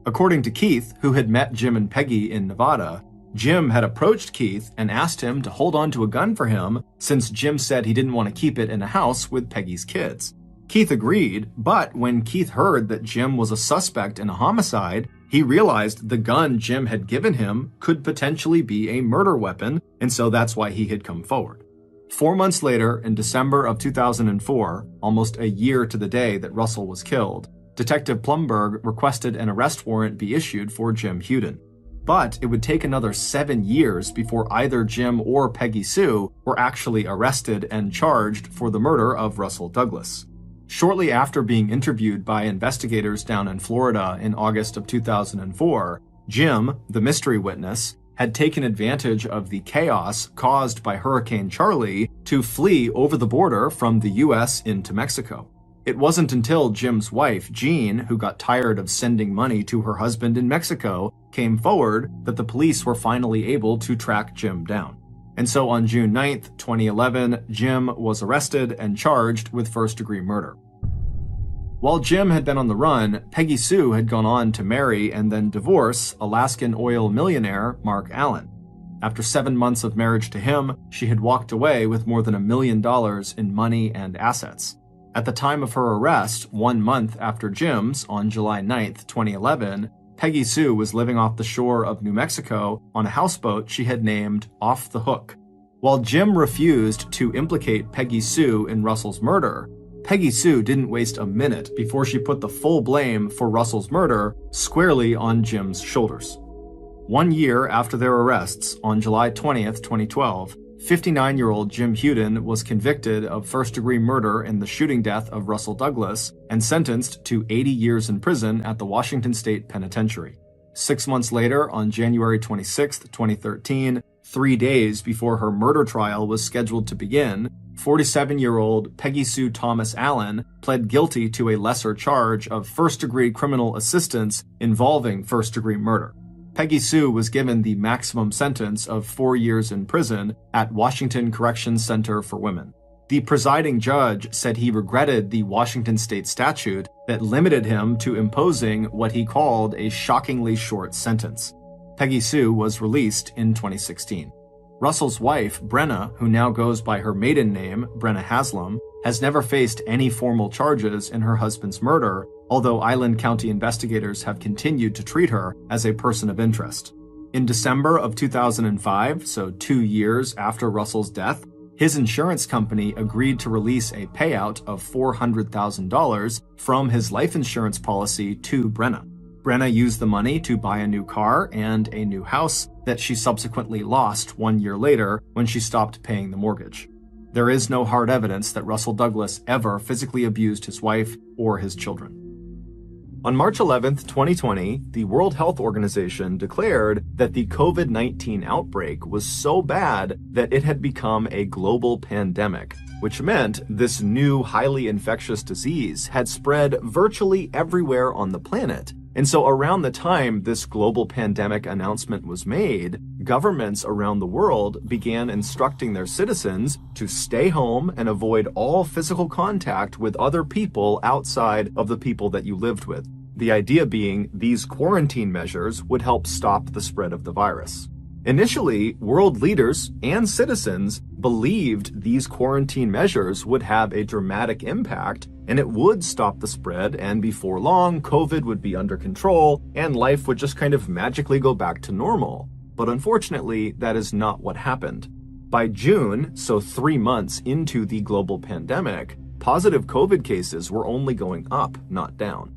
According to Keith, who had met Jim and Peggy in Nevada, Jim had approached Keith and asked him to hold on to a gun for him since Jim said he didn't want to keep it in a house with Peggy's kids. Keith agreed, but when Keith heard that Jim was a suspect in a homicide, he realized the gun Jim had given him could potentially be a murder weapon, and so that's why he had come forward. 4 months later, in December of 2004, almost a year to the day that Russell was killed, Detective Plumberg requested an arrest warrant be issued for Jim Huden. But it would take another 7 years before either Jim or Peggy Sue were actually arrested and charged for the murder of Russell Douglas. Shortly after being interviewed by investigators down in Florida in August of 2004, Jim, the mystery witness, had taken advantage of the chaos caused by Hurricane Charlie to flee over the border from the US into Mexico. It wasn't until Jim's wife, Jean, who got tired of sending money to her husband in Mexico, came forward that the police were finally able to track Jim down. And so on June 9th, 2011, Jim was arrested and charged with first-degree murder. While Jim had been on the run, Peggy Sue had gone on to marry and then divorce Alaskan oil millionaire Mark Allen. After 7 months of marriage to him, she had walked away with more than $1 million in money and assets. At the time of her arrest, 1 month after Jim's, on July 9th, 2011, Peggy Sue was living off the shore of New Mexico on a houseboat she had named Off the Hook. While Jim refused to implicate Peggy Sue in Russel's murder, Peggy Sue didn't waste a minute before she put the full blame for Russel's murder squarely on Jim's shoulders. 1 year after their arrests, on July 20th, 2012, 59-year-old Jim Huden was convicted of first-degree murder in the shooting death of Russel Douglas and sentenced to 80 years in prison at the Washington State Penitentiary. 6 months later, on January 26, 2013, 3 days before her murder trial was scheduled to begin, 47-year-old Peggy Sue Thomas Allen pled guilty to a lesser charge of first-degree criminal assistance involving first-degree murder. Peggy Sue was given the maximum sentence of 4 years in prison at Washington Corrections Center for Women. The presiding judge said he regretted the Washington state statute that limited him to imposing what he called a shockingly short sentence. Peggy Sue was released in 2016. Russel's wife, Brenna, who now goes by her maiden name, Brenna Haslam, has never faced any formal charges in her husband's murder, although Island County investigators have continued to treat her as a person of interest. In December of 2005, so 2 years after Russel's death, his insurance company agreed to release a payout of $400,000 from his life insurance policy to Brenna. Brenna used the money to buy a new car and a new house that she subsequently lost 1 year later when she stopped paying the mortgage. There is no hard evidence that Russel Douglas ever physically abused his wife or his children. On March 11, 2020, the World Health Organization declared that the COVID-19 outbreak was so bad that it had become a global pandemic, which meant this new highly infectious disease had spread virtually everywhere on the planet. And so around the time this global pandemic announcement was made, governments around the world began instructing their citizens to stay home and avoid all physical contact with other people outside of the people that you lived with. The idea being these quarantine measures would help stop the spread of the virus. Initially, world leaders and citizens believed these quarantine measures would have a dramatic impact and it would stop the spread, and before long, COVID would be under control and life would just kind of magically go back to normal. But unfortunately, that is not what happened. By June, so 3 months into the global pandemic, positive COVID cases were only going up, not down.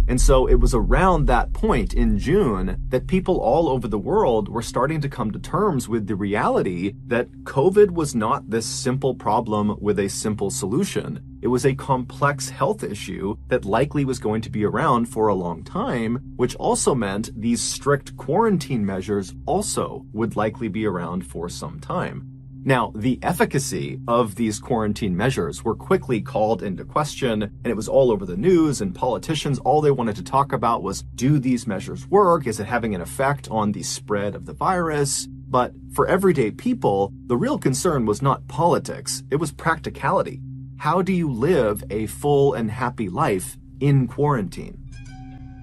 And so it was around that point in June that people all over the world were starting to come to terms with the reality that COVID was not this simple problem with a simple solution. It was a complex health issue that likely was going to be around for a long time, which also meant these strict quarantine measures also would likely be around for some time. Now, the efficacy of these quarantine measures were quickly called into question, and it was all over the news, and politicians, all they wanted to talk about was, do these measures work? Is it having an effect on the spread of the virus? But for everyday people, the real concern was not politics, it was practicality. How do you live a full and happy life in quarantine?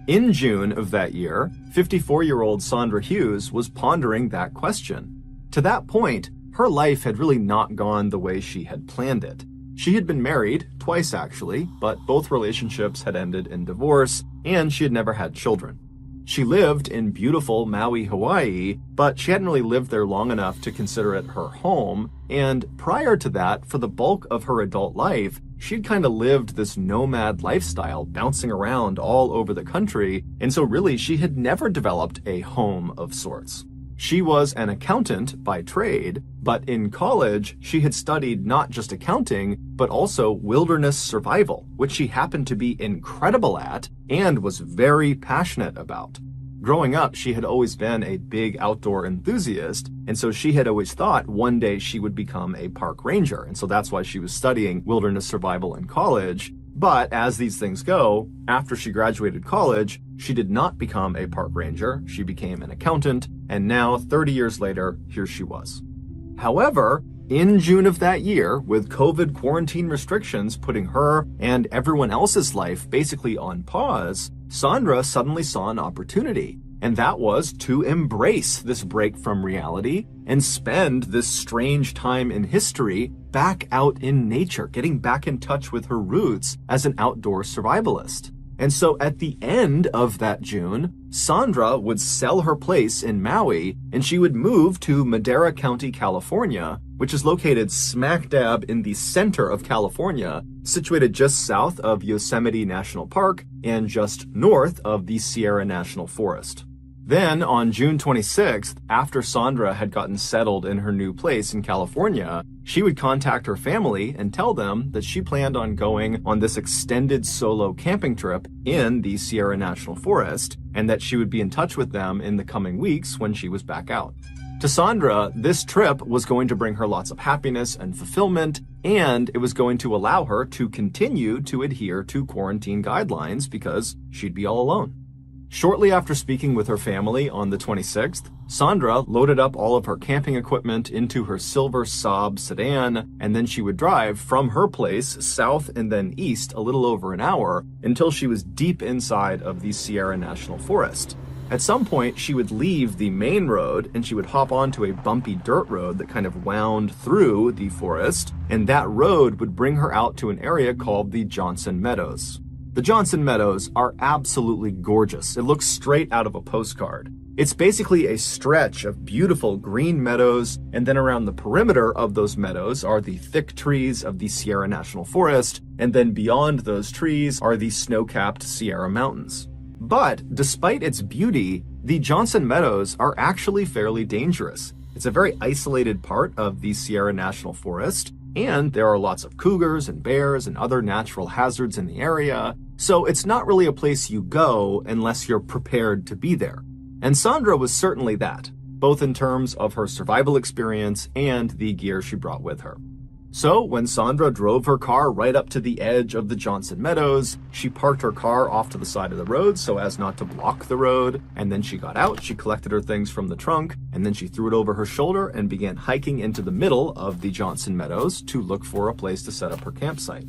In June of that year, 54-year-old Sandra Hughes was pondering that question. To that point, her life had really not gone the way she had planned it. She had been married, twice actually, but both relationships had ended in divorce, and she had never had children. She lived in beautiful Maui, Hawaii, but she hadn't really lived there long enough to consider it her home, and prior to that, for the bulk of her adult life, she'd kind of lived this nomad lifestyle, bouncing around all over the country, and so really she had never developed a home of sorts. She was an accountant by trade, but in college, she had studied not just accounting, but also wilderness survival, which she happened to be incredible at and was very passionate about. Growing up, she had always been a big outdoor enthusiast, and so she had always thought one day she would become a park ranger, and so that's why she was studying wilderness survival in college. But as these things go, after she graduated college, she did not become a park ranger, she became an accountant, and now, 30 years later, here she was. However, in June of that year, with COVID quarantine restrictions putting her and everyone else's life basically on pause, Sandra suddenly saw an opportunity, and that was to embrace this break from reality and spend this strange time in history back out in nature, getting back in touch with her roots as an outdoor survivalist. And so at the end of that June, Sandra would sell her place in Maui and she would move to Madera County, California, which is located smack dab in the center of California, situated just south of Yosemite National Park and just north of the Sierra National Forest. Then on June 26th, after Sandra had gotten settled in her new place in California, she would contact her family and tell them that she planned on going on this extended solo camping trip in the Sierra National Forest and that she would be in touch with them in the coming weeks when she was back out. To Sandra, this trip was going to bring her lots of happiness and fulfillment, and it was going to allow her to continue to adhere to quarantine guidelines because she'd be all alone. Shortly after speaking with her family on the 26th, Sandra loaded up all of her camping equipment into her silver Saab sedan, and then she would drive from her place south and then east a little over an hour until she was deep inside of the Sierra National Forest. At some point, she would leave the main road and she would hop onto a bumpy dirt road that kind of wound through the forest, and that road would bring her out to an area called the Johnson Meadows. The Johnson Meadows are absolutely gorgeous. It looks straight out of a postcard. It's basically a stretch of beautiful green meadows, and then around the perimeter of those meadows are the thick trees of the Sierra National Forest, and then beyond those trees are the snow-capped Sierra Mountains. But despite its beauty, the Johnson Meadows are actually fairly dangerous. It's a very isolated part of the Sierra National Forest, and there are lots of cougars and bears and other natural hazards in the area, so it's not really a place you go unless you're prepared to be there. And Sandra was certainly that, both in terms of her survival experience and the gear she brought with her. So when Sandra drove her car right up to the edge of the Johnson Meadows, she parked her car off to the side of the road so as not to block the road, and then she got out, she collected her things from the trunk, and then she threw it over her shoulder and began hiking into the middle of the Johnson Meadows to look for a place to set up her campsite.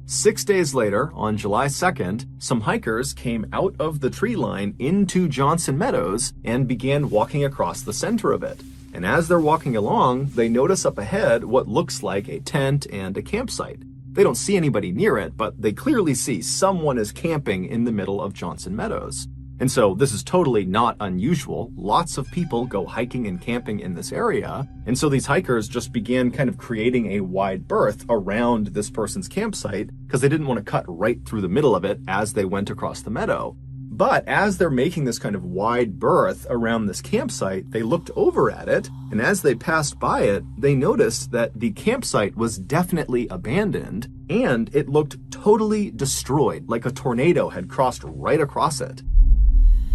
6 days later, on July 2nd, some hikers came out of the tree line into Johnson Meadows and began walking across the center of it. And as they're walking along, they notice up ahead what looks like a tent and a campsite. They don't see anybody near it, but they clearly see someone is camping in the middle of Johnson Meadows. And so this is totally not unusual. Lots of people go hiking and camping in this area. And so these hikers just began kind of creating a wide berth around this person's campsite because they didn't want to cut right through the middle of it as they went across the meadow. But as they're making this kind of wide berth around this campsite, they looked over at it, and as they passed by it, they noticed that the campsite was definitely abandoned, and it looked totally destroyed, like a tornado had crossed right across it.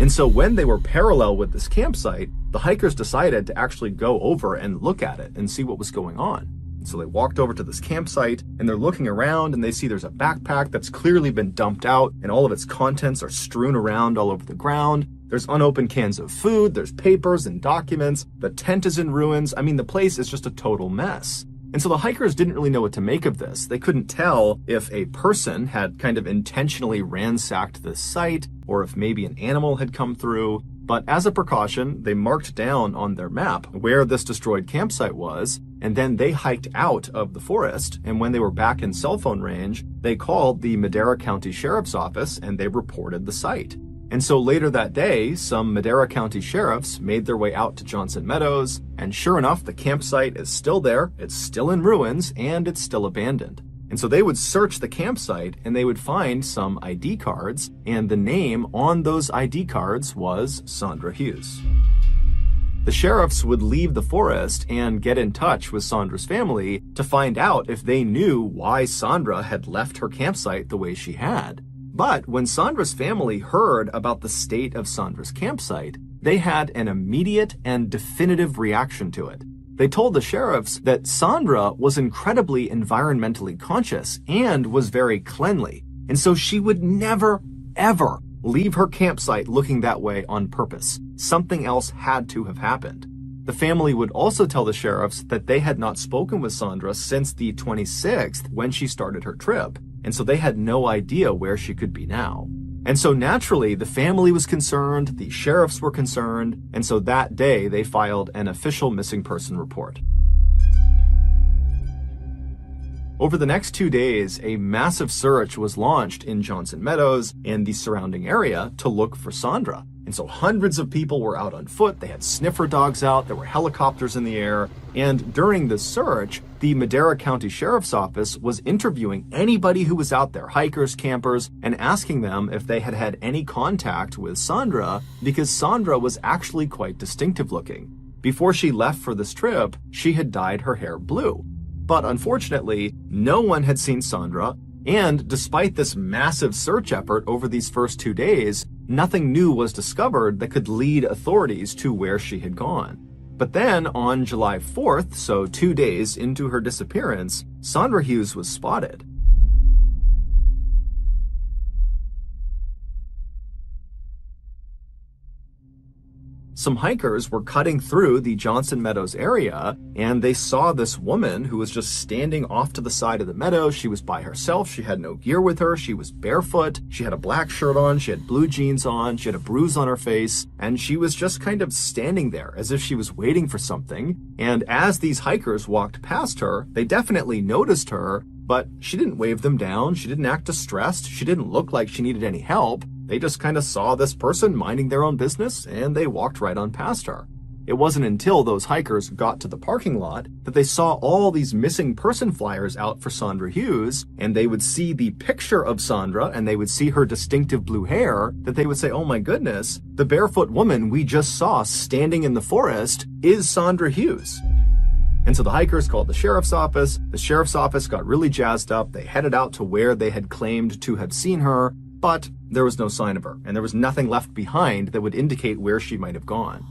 And so when they were parallel with this campsite, the hikers decided to actually go over and look at it and see what was going on. So they walked over to this campsite and they're looking around and they see there's a backpack that's clearly been dumped out and all of its contents are strewn around all over the ground. There's unopened cans of food, there's papers and documents, the tent is in ruins. I mean, the place is just a total mess. And so the hikers didn't really know what to make of this. They couldn't tell if a person had kind of intentionally ransacked this site or if maybe an animal had come through. But as a precaution, they marked down on their map where this destroyed campsite was, and then they hiked out of the forest, and when they were back in cell phone range, they called the Madera County Sheriff's Office and they reported the site. And so later that day, some Madera County sheriffs made their way out to Johnson Meadows, and sure enough, the campsite is still there, it's still in ruins, and it's still abandoned. And so they would search the campsite and they would find some ID cards, and the name on those ID cards was Sandra Hughes. The sheriffs would leave the forest and get in touch with Sandra's family to find out if they knew why Sandra had left her campsite the way she had. But when Sandra's family heard about the state of Sandra's campsite, they had an immediate and definitive reaction to it. They told the sheriffs that Sandra was incredibly environmentally conscious and was very cleanly, and so she would never, ever leave her campsite looking that way on purpose. Something else had to have happened. The family would also tell the sheriffs that they had not spoken with Sandra since the 26th when she started her trip, and so they had no idea where she could be now. And so naturally, the family was concerned, the sheriffs were concerned, and so that day they filed an official missing person report. Over the next 2 days, a massive search was launched in Johnson Meadows and the surrounding area to look for Sandra. And so hundreds of people were out on foot, they had sniffer dogs out, there were helicopters in the air, and during this search, the Madera County Sheriff's Office was interviewing anybody who was out there, hikers, campers, and asking them if they had had any contact with Sandra, because Sandra was actually quite distinctive looking. Before she left for this trip, she had dyed her hair blue. But unfortunately, no one had seen Sandra, and despite this massive search effort over these first 2 days, nothing new was discovered that could lead authorities to where she had gone. But then on July 4th, so 2 days into her disappearance, Sandra Hughes was spotted. Some hikers were cutting through the Johnson Meadows area, and they saw this woman who was just standing off to the side of the meadow. She was by herself. She had no gear with her. She was barefoot. She had a black shirt on. She had blue jeans on. She had a bruise on her face, and she was just kind of standing there as if she was waiting for something. And as these hikers walked past her, they definitely noticed her, but she didn't wave them down. She didn't act distressed. She didn't look like she needed any help. They just kind of saw this person minding their own business, and they walked right on past her. It wasn't until those hikers got to the parking lot that they saw all these missing person flyers out for Sandra Hughes, and they would see the picture of Sandra, and they would see her distinctive blue hair, that they would say, oh my goodness, the barefoot woman we just saw standing in the forest is Sandra Hughes. And so the hikers called the sheriff's office. The sheriff's office got really jazzed up. They headed out to where they had claimed to have seen her, but there was no sign of her, and there was nothing left behind that would indicate where she might have gone.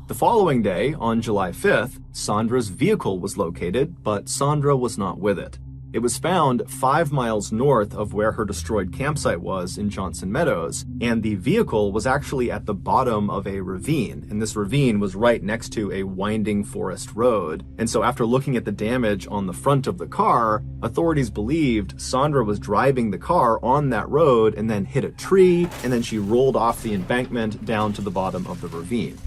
The following day, on July 5th, Sandra's vehicle was located, but Sandra was not with it. It was found 5 miles north of where her destroyed campsite was in Johnson Meadows, and the vehicle was actually at the bottom of a ravine, and this ravine was right next to a winding forest road. And so after looking at the damage on the front of the car, authorities believed Sandra was driving the car on that road and then hit a tree, and then she rolled off the embankment down to the bottom of the ravine.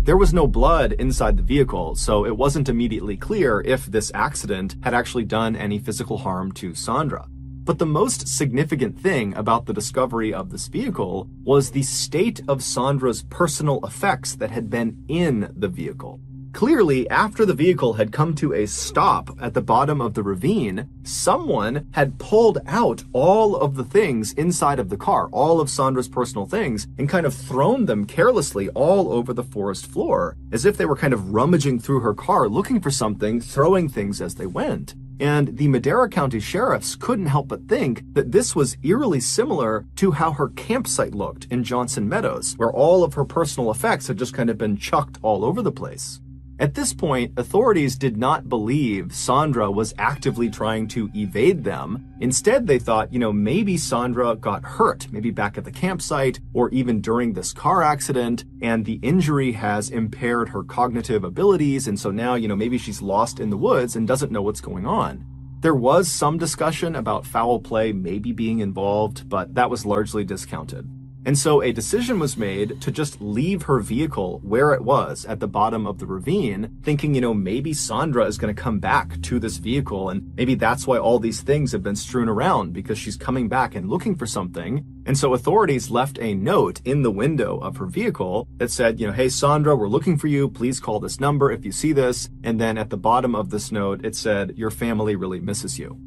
There was no blood inside the vehicle, so it wasn't immediately clear if this accident had actually done any physical harm to Sandra. But the most significant thing about the discovery of this vehicle was the state of Sandra's personal effects that had been in the vehicle. Clearly, after the vehicle had come to a stop at the bottom of the ravine, someone had pulled out all of the things inside of the car, all of Sandra's personal things, and kind of thrown them carelessly all over the forest floor, as if they were kind of rummaging through her car looking for something, throwing things as they went. And the Madera County sheriffs couldn't help but think that this was eerily similar to how her campsite looked in Johnson Meadows, where all of her personal effects had just kind of been chucked all over the place. At this point, authorities did not believe Sandra was actively trying to evade them. Instead, they thought, maybe Sandra got hurt, maybe back at the campsite or even during this car accident, and the injury has impaired her cognitive abilities, and so now, maybe she's lost in the woods and doesn't know what's going on. There was some discussion about foul play maybe being involved, but that was largely discounted. And so a decision was made to just leave her vehicle where it was at the bottom of the ravine, thinking, maybe Sandra is going to come back to this vehicle, and maybe that's why all these things have been strewn around, because she's coming back and looking for something. And so authorities left a note in the window of her vehicle that said, hey, Sandra, we're looking for you. Please call this number if you see this. And then at the bottom of this note, it said, your family really misses you.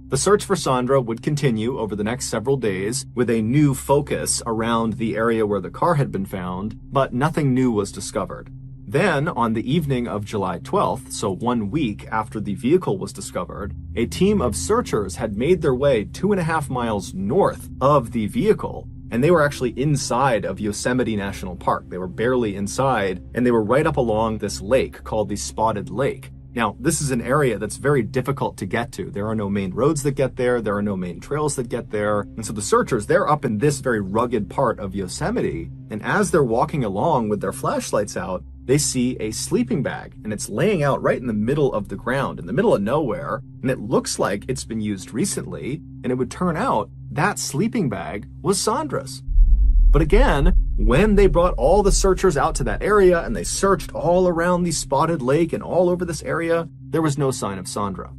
The search for Sandra would continue over the next several days with a new focus around the area where the car had been found, but nothing new was discovered. Then, on the evening of July 12th, so 1 week after the vehicle was discovered, a team of searchers had made their way 2.5 miles north of the vehicle, and they were actually inside of Yosemite National Park. They were barely inside, and they were right up along this lake called the Spotted Lake. Now, this is an area that's very difficult to get to. There are no main roads that get there. There are no main trails that get there. And so the searchers, they're up in this very rugged part of Yosemite. And as they're walking along with their flashlights out, they see a sleeping bag, and it's laying out right in the middle of the ground, in the middle of nowhere. And it looks like it's been used recently. And it would turn out that sleeping bag was Sandra's. But again, when they brought all the searchers out to that area and they searched all around the spotted lake and all over this area, there was no sign of Sandra.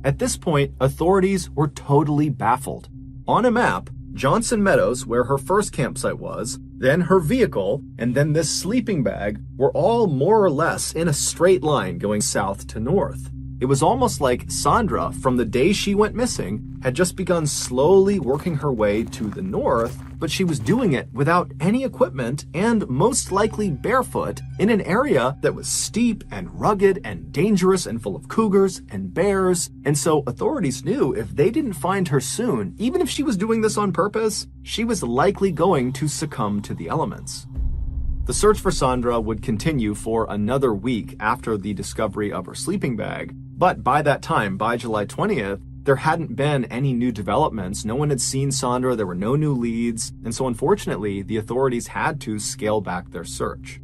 At this point, authorities were totally baffled. On a map, Johnson Meadows, where her first campsite was, then her vehicle, and then this sleeping bag were all more or less in a straight line going south to north. It was almost like Sandra, from the day she went missing, had just begun slowly working her way to the north, but she was doing it without any equipment and most likely barefoot in an area that was steep and rugged and dangerous and full of cougars and bears. And so authorities knew if they didn't find her soon, even if she was doing this on purpose, she was likely going to succumb to the elements. The search for Sandra would continue for another week after the discovery of her sleeping bag, but by that time, by July 20th, there hadn't been any new developments. No one had seen Sandra, there were no new leads, and so unfortunately, the authorities had to scale back their search.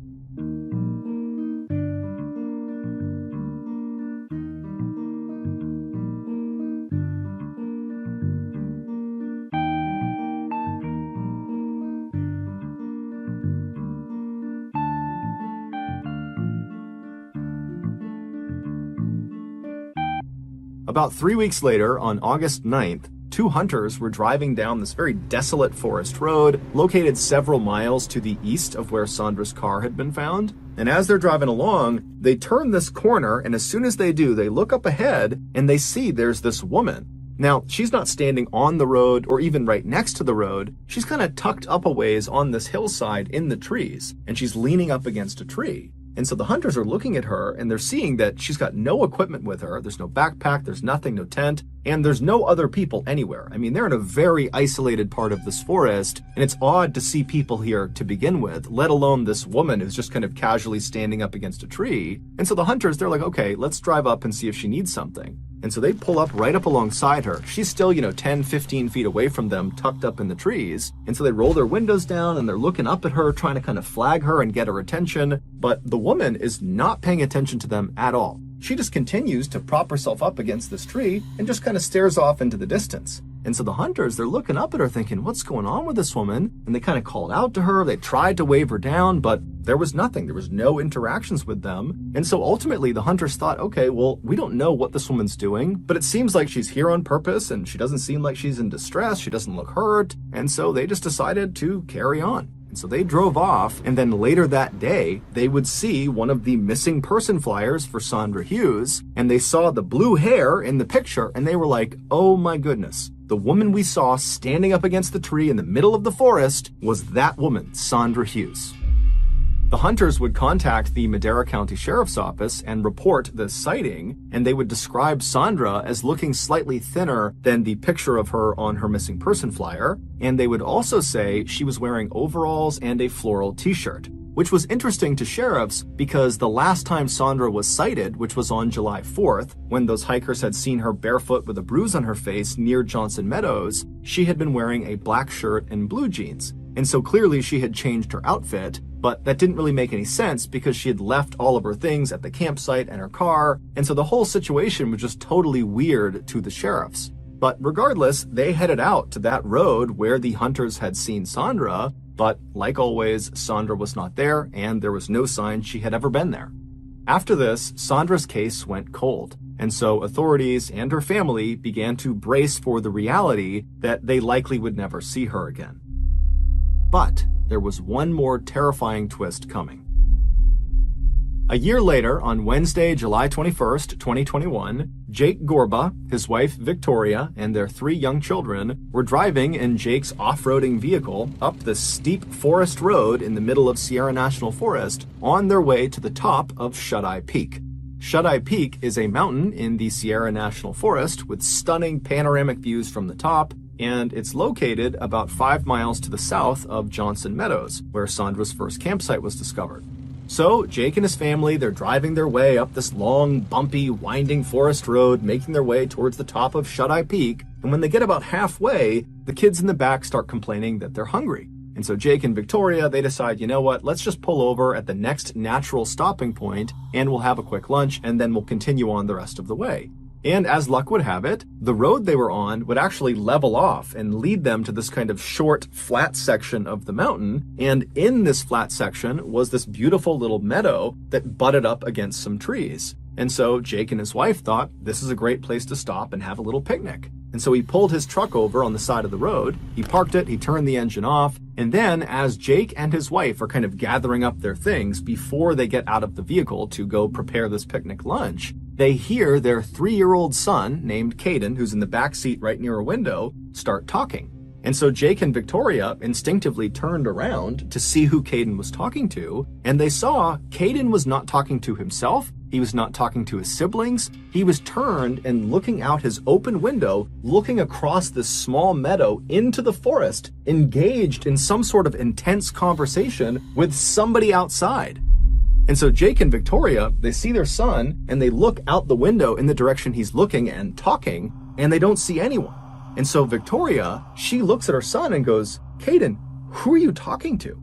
About 3 weeks later, on August 9th, two hunters were driving down this very desolate forest road, located several miles to the east of where Sandra's car had been found. And as they're driving along, they turn this corner, and as soon as they do, they look up ahead and they see there's this woman. Now, she's not standing on the road or even right next to the road. She's kind of tucked up a ways on this hillside in the trees, and she's leaning up against a tree. And so the hunters are looking at her and they're seeing that she's got no equipment with her. There's no backpack, there's nothing, no tent, and there's no other people anywhere. I mean, they're in a very isolated part of this forest, and it's odd to see people here to begin with, let alone this woman who's just kind of casually standing up against a tree. And so the hunters, they're like, okay, let's drive up and see if she needs something. And so they pull up right up alongside her. She's still, 10, 15 feet away from them, tucked up in the trees. And so they roll their windows down and they're looking up at her, trying to kind of flag her and get her attention. But the woman is not paying attention to them at all. She just continues to prop herself up against this tree and just kind of stares off into the distance. And so the hunters, they're looking up at her thinking, what's going on with this woman? And they kind of called out to her. They tried to wave her down, but there was nothing. There was no interactions with them. And so ultimately the hunters thought, okay, well, we don't know what this woman's doing, but it seems like she's here on purpose and she doesn't seem like she's in distress. She doesn't look hurt. And so they just decided to carry on. And so they drove off, and then later that day, they would see one of the missing person flyers for Sandra Hughes, and they saw the blue hair in the picture, and they were like, oh my goodness, the woman we saw standing up against the tree in the middle of the forest was that woman, Sandra Hughes. The hunters would contact the Madera County Sheriff's Office and report the sighting, and they would describe Sandra as looking slightly thinner than the picture of her on her missing person flyer, and they would also say she was wearing overalls and a floral t-shirt, which was interesting to sheriffs because the last time Sandra was sighted, which was on July 4th, when those hikers had seen her barefoot with a bruise on her face near Johnson Meadows, she had been wearing a black shirt and blue jeans. And so clearly she had changed her outfit, but that didn't really make any sense because she had left all of her things at the campsite and her car, and so the whole situation was just totally weird to the sheriffs. But regardless, they headed out to that road where the hunters had seen Sandra, but like always, Sandra was not there, and there was no sign she had ever been there. After this, Sandra's case went cold, and so authorities and her family began to brace for the reality that they likely would never see her again. But there was one more terrifying twist coming. A year later, on Wednesday, July 21st, 2021, Jake Gorba, his wife Victoria, and their 3 young children were driving in Jake's off-roading vehicle up the steep forest road in the middle of Sierra National Forest on their way to the top of Shut-Eye Peak. Shut-Eye Peak is a mountain in the Sierra National Forest with stunning panoramic views from the top, and it's located about 5 miles to the south of Johnson Meadows, where Sandra's first campsite was discovered. So Jake and his family, they're driving their way up this long, bumpy, winding forest road, making their way towards the top of Shut-Eye Peak, and when they get about halfway, the kids in the back start complaining that they're hungry. And so Jake and Victoria, they decide, you know what, let's just pull over at the next natural stopping point, and we'll have a quick lunch, and then we'll continue on the rest of the way. And as luck would have it, the road they were on would actually level off and lead them to this kind of short, flat section of the mountain. And in this flat section was this beautiful little meadow that butted up against some trees. And so Jake and his wife thought this is a great place to stop and have a little picnic. And so he pulled his truck over on the side of the road, he parked it, he turned the engine off, and then as Jake and his wife are kind of gathering up their things before they get out of the vehicle to go prepare this picnic lunch, they hear their 3-year-old son, named Caden, who's in the back seat right near a window, start talking. And so Jake and Victoria instinctively turned around to see who Caden was talking to, and they saw Caden was not talking to himself, he was not talking to his siblings, he was turned and looking out his open window, looking across this small meadow into the forest, engaged in some sort of intense conversation with somebody outside. And so Jake and Victoria, they see their son, and they look out the window in the direction he's looking and talking, and they don't see anyone. And so Victoria, she looks at her son and goes, "Caden, who are you talking to?"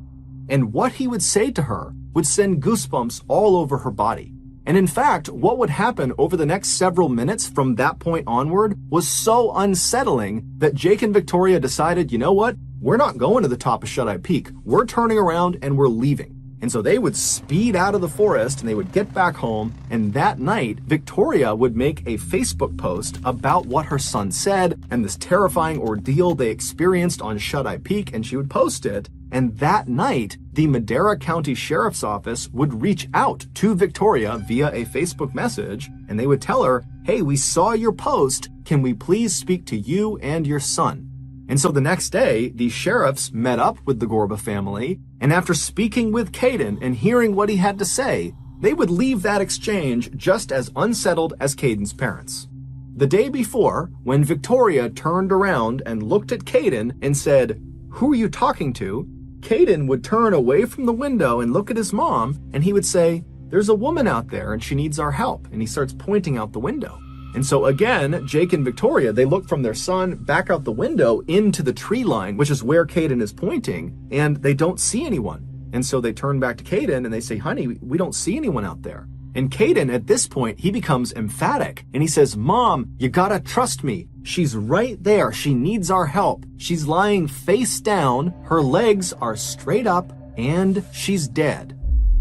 And what he would say to her would send goosebumps all over her body. And in fact, what would happen over the next several minutes from that point onward was so unsettling that Jake and Victoria decided, you know what? We're not going to the top of Shut-Eye Peak. We're turning around and we're leaving. And so they would speed out of the forest and they would get back home. And that night, Victoria would make a Facebook post about what her son said and this terrifying ordeal they experienced on Shut-Eye Peak, and she would post it. And that night, the Madera County Sheriff's Office would reach out to Victoria via a Facebook message, and they would tell her, "Hey, we saw your post. Can we please speak to you and your son?" And so the next day, the sheriffs met up with the Gorba family, and after speaking with Caden and hearing what he had to say, they would leave that exchange just as unsettled as Caden's parents. The day before, when Victoria turned around and looked at Caden and said, "Who are you talking to?" Caden would turn away from the window and look at his mom, and he would say, "There's a woman out there and she needs our help," and he starts pointing out the window. And so again, Jake and Victoria, they look from their son back out the window into the tree line, which is where Caden is pointing, and they don't see anyone. And so they turn back to Caden and they say, "Honey, we don't see anyone out there." And Caden, at this point, he becomes emphatic and he says, "Mom, you gotta trust me. She's right there. She needs our help. She's lying face down, her legs are straight up, and she's dead."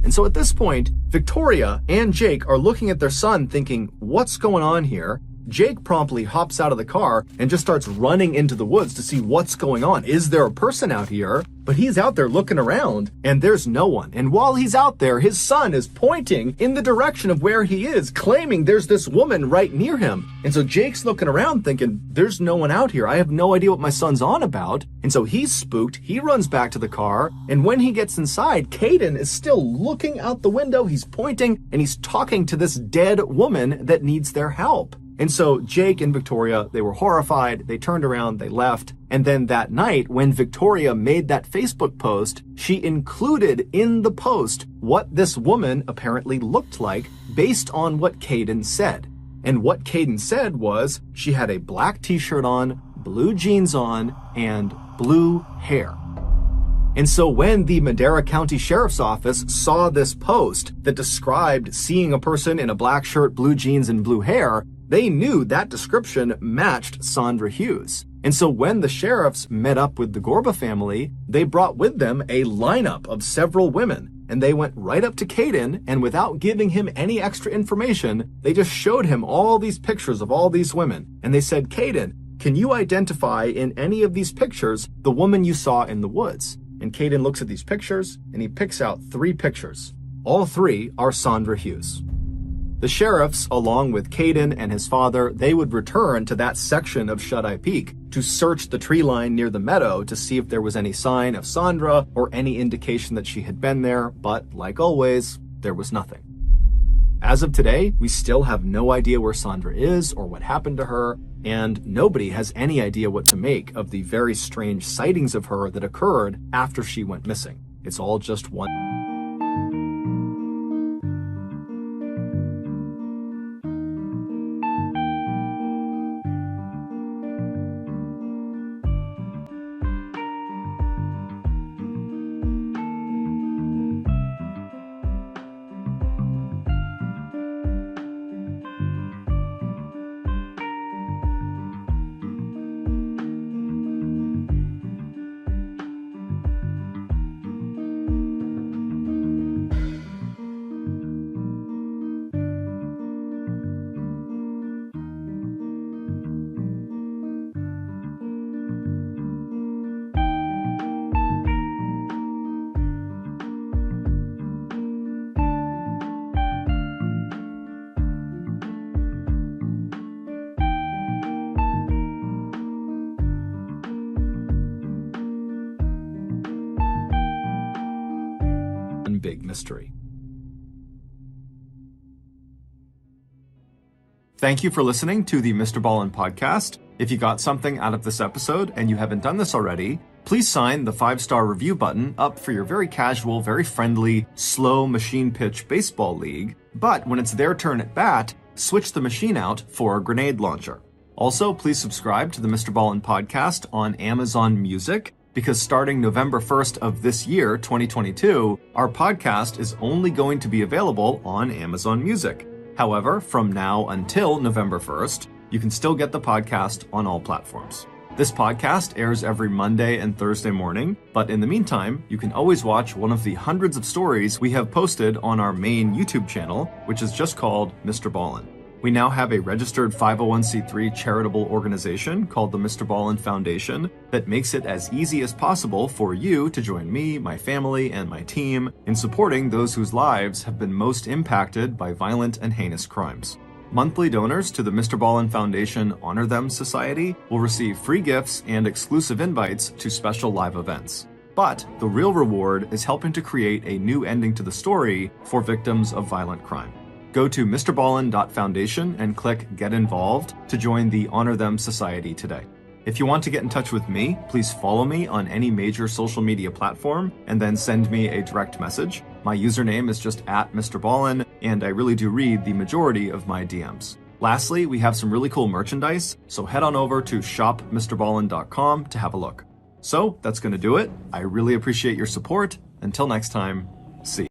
And so at this point, Victoria and Jake are looking at their son thinking, what's going on here? Jake promptly hops out of the car and just starts running into the woods to see what's going on. Is there a person out here? But he's out there looking around and there's no one. And while he's out there, his son is pointing in the direction of where he is, claiming there's this woman right near him. And so Jake's looking around thinking, there's no one out here. I have no idea what my son's on about. And so he's spooked. He runs back to the car. And when he gets inside, Caden is still looking out the window. He's pointing and he's talking to this dead woman that needs their help. And so Jake and Victoria, they were horrified, they turned around, they left. And then that night, when Victoria made that Facebook post, she included in the post what this woman apparently looked like based on what Caden said. And what Caden said was she had a black t-shirt on, blue jeans on, and blue hair. And so when the Madera County Sheriff's Office saw this post that described seeing a person in a black shirt, blue jeans, and blue hair, they knew that description matched Sandra Hughes. And so when the sheriffs met up with the Gorba family, they brought with them a lineup of several women. And they went right up to Caden, and without giving him any extra information, they just showed him all these pictures of all these women. And they said, "Caden, can you identify in any of these pictures the woman you saw in the woods?" And Caden looks at these pictures, and he picks out 3 pictures. All 3 are Sandra Hughes. The sheriffs, along with Caden and his father, they would return to that section of Shut-Eye Peak to search the tree line near the meadow to see if there was any sign of Sandra or any indication that she had been there, but like always, there was nothing. As of today, we still have no idea where Sandra is or what happened to her, and nobody has any idea what to make of the very strange sightings of her that occurred after she went missing. It's all just one. big mystery. Thank you for listening to the MrBallen podcast. If you got something out of this episode and you haven't done this already, please sign the 5-star review button up for your very casual, very friendly, slow machine pitch baseball league. But when it's their turn at bat, switch the machine out for a grenade launcher. Also, please subscribe to the MrBallen podcast on Amazon Music, because starting November 1st of this year, 2022, our podcast is only going to be available on Amazon Music. However, from now until November 1st, you can still get the podcast on all platforms. This podcast airs every Monday and Thursday morning, but in the meantime, you can always watch one of the hundreds of stories we have posted on our main YouTube channel, which is just called MrBallen. We now have a registered 501c3 charitable organization called the MrBallen Foundation that makes it as easy as possible for you to join me, my family, and my team in supporting those whose lives have been most impacted by violent and heinous crimes. Monthly donors to the MrBallen Foundation Honor Them Society will receive free gifts and exclusive invites to special live events. But the real reward is helping to create a new ending to the story for victims of violent crime. Go to MrBallen.Foundation and click Get Involved to join the Honor Them Society today. If you want to get in touch with me, please follow me on any major social media platform and then send me a direct message. My username is just @MrBallen, and I really do read the majority of my DMs. Lastly, we have some really cool merchandise, so head on over to shopmrballen.com to have a look. So that's going to do it. I really appreciate your support. Until next time, see you.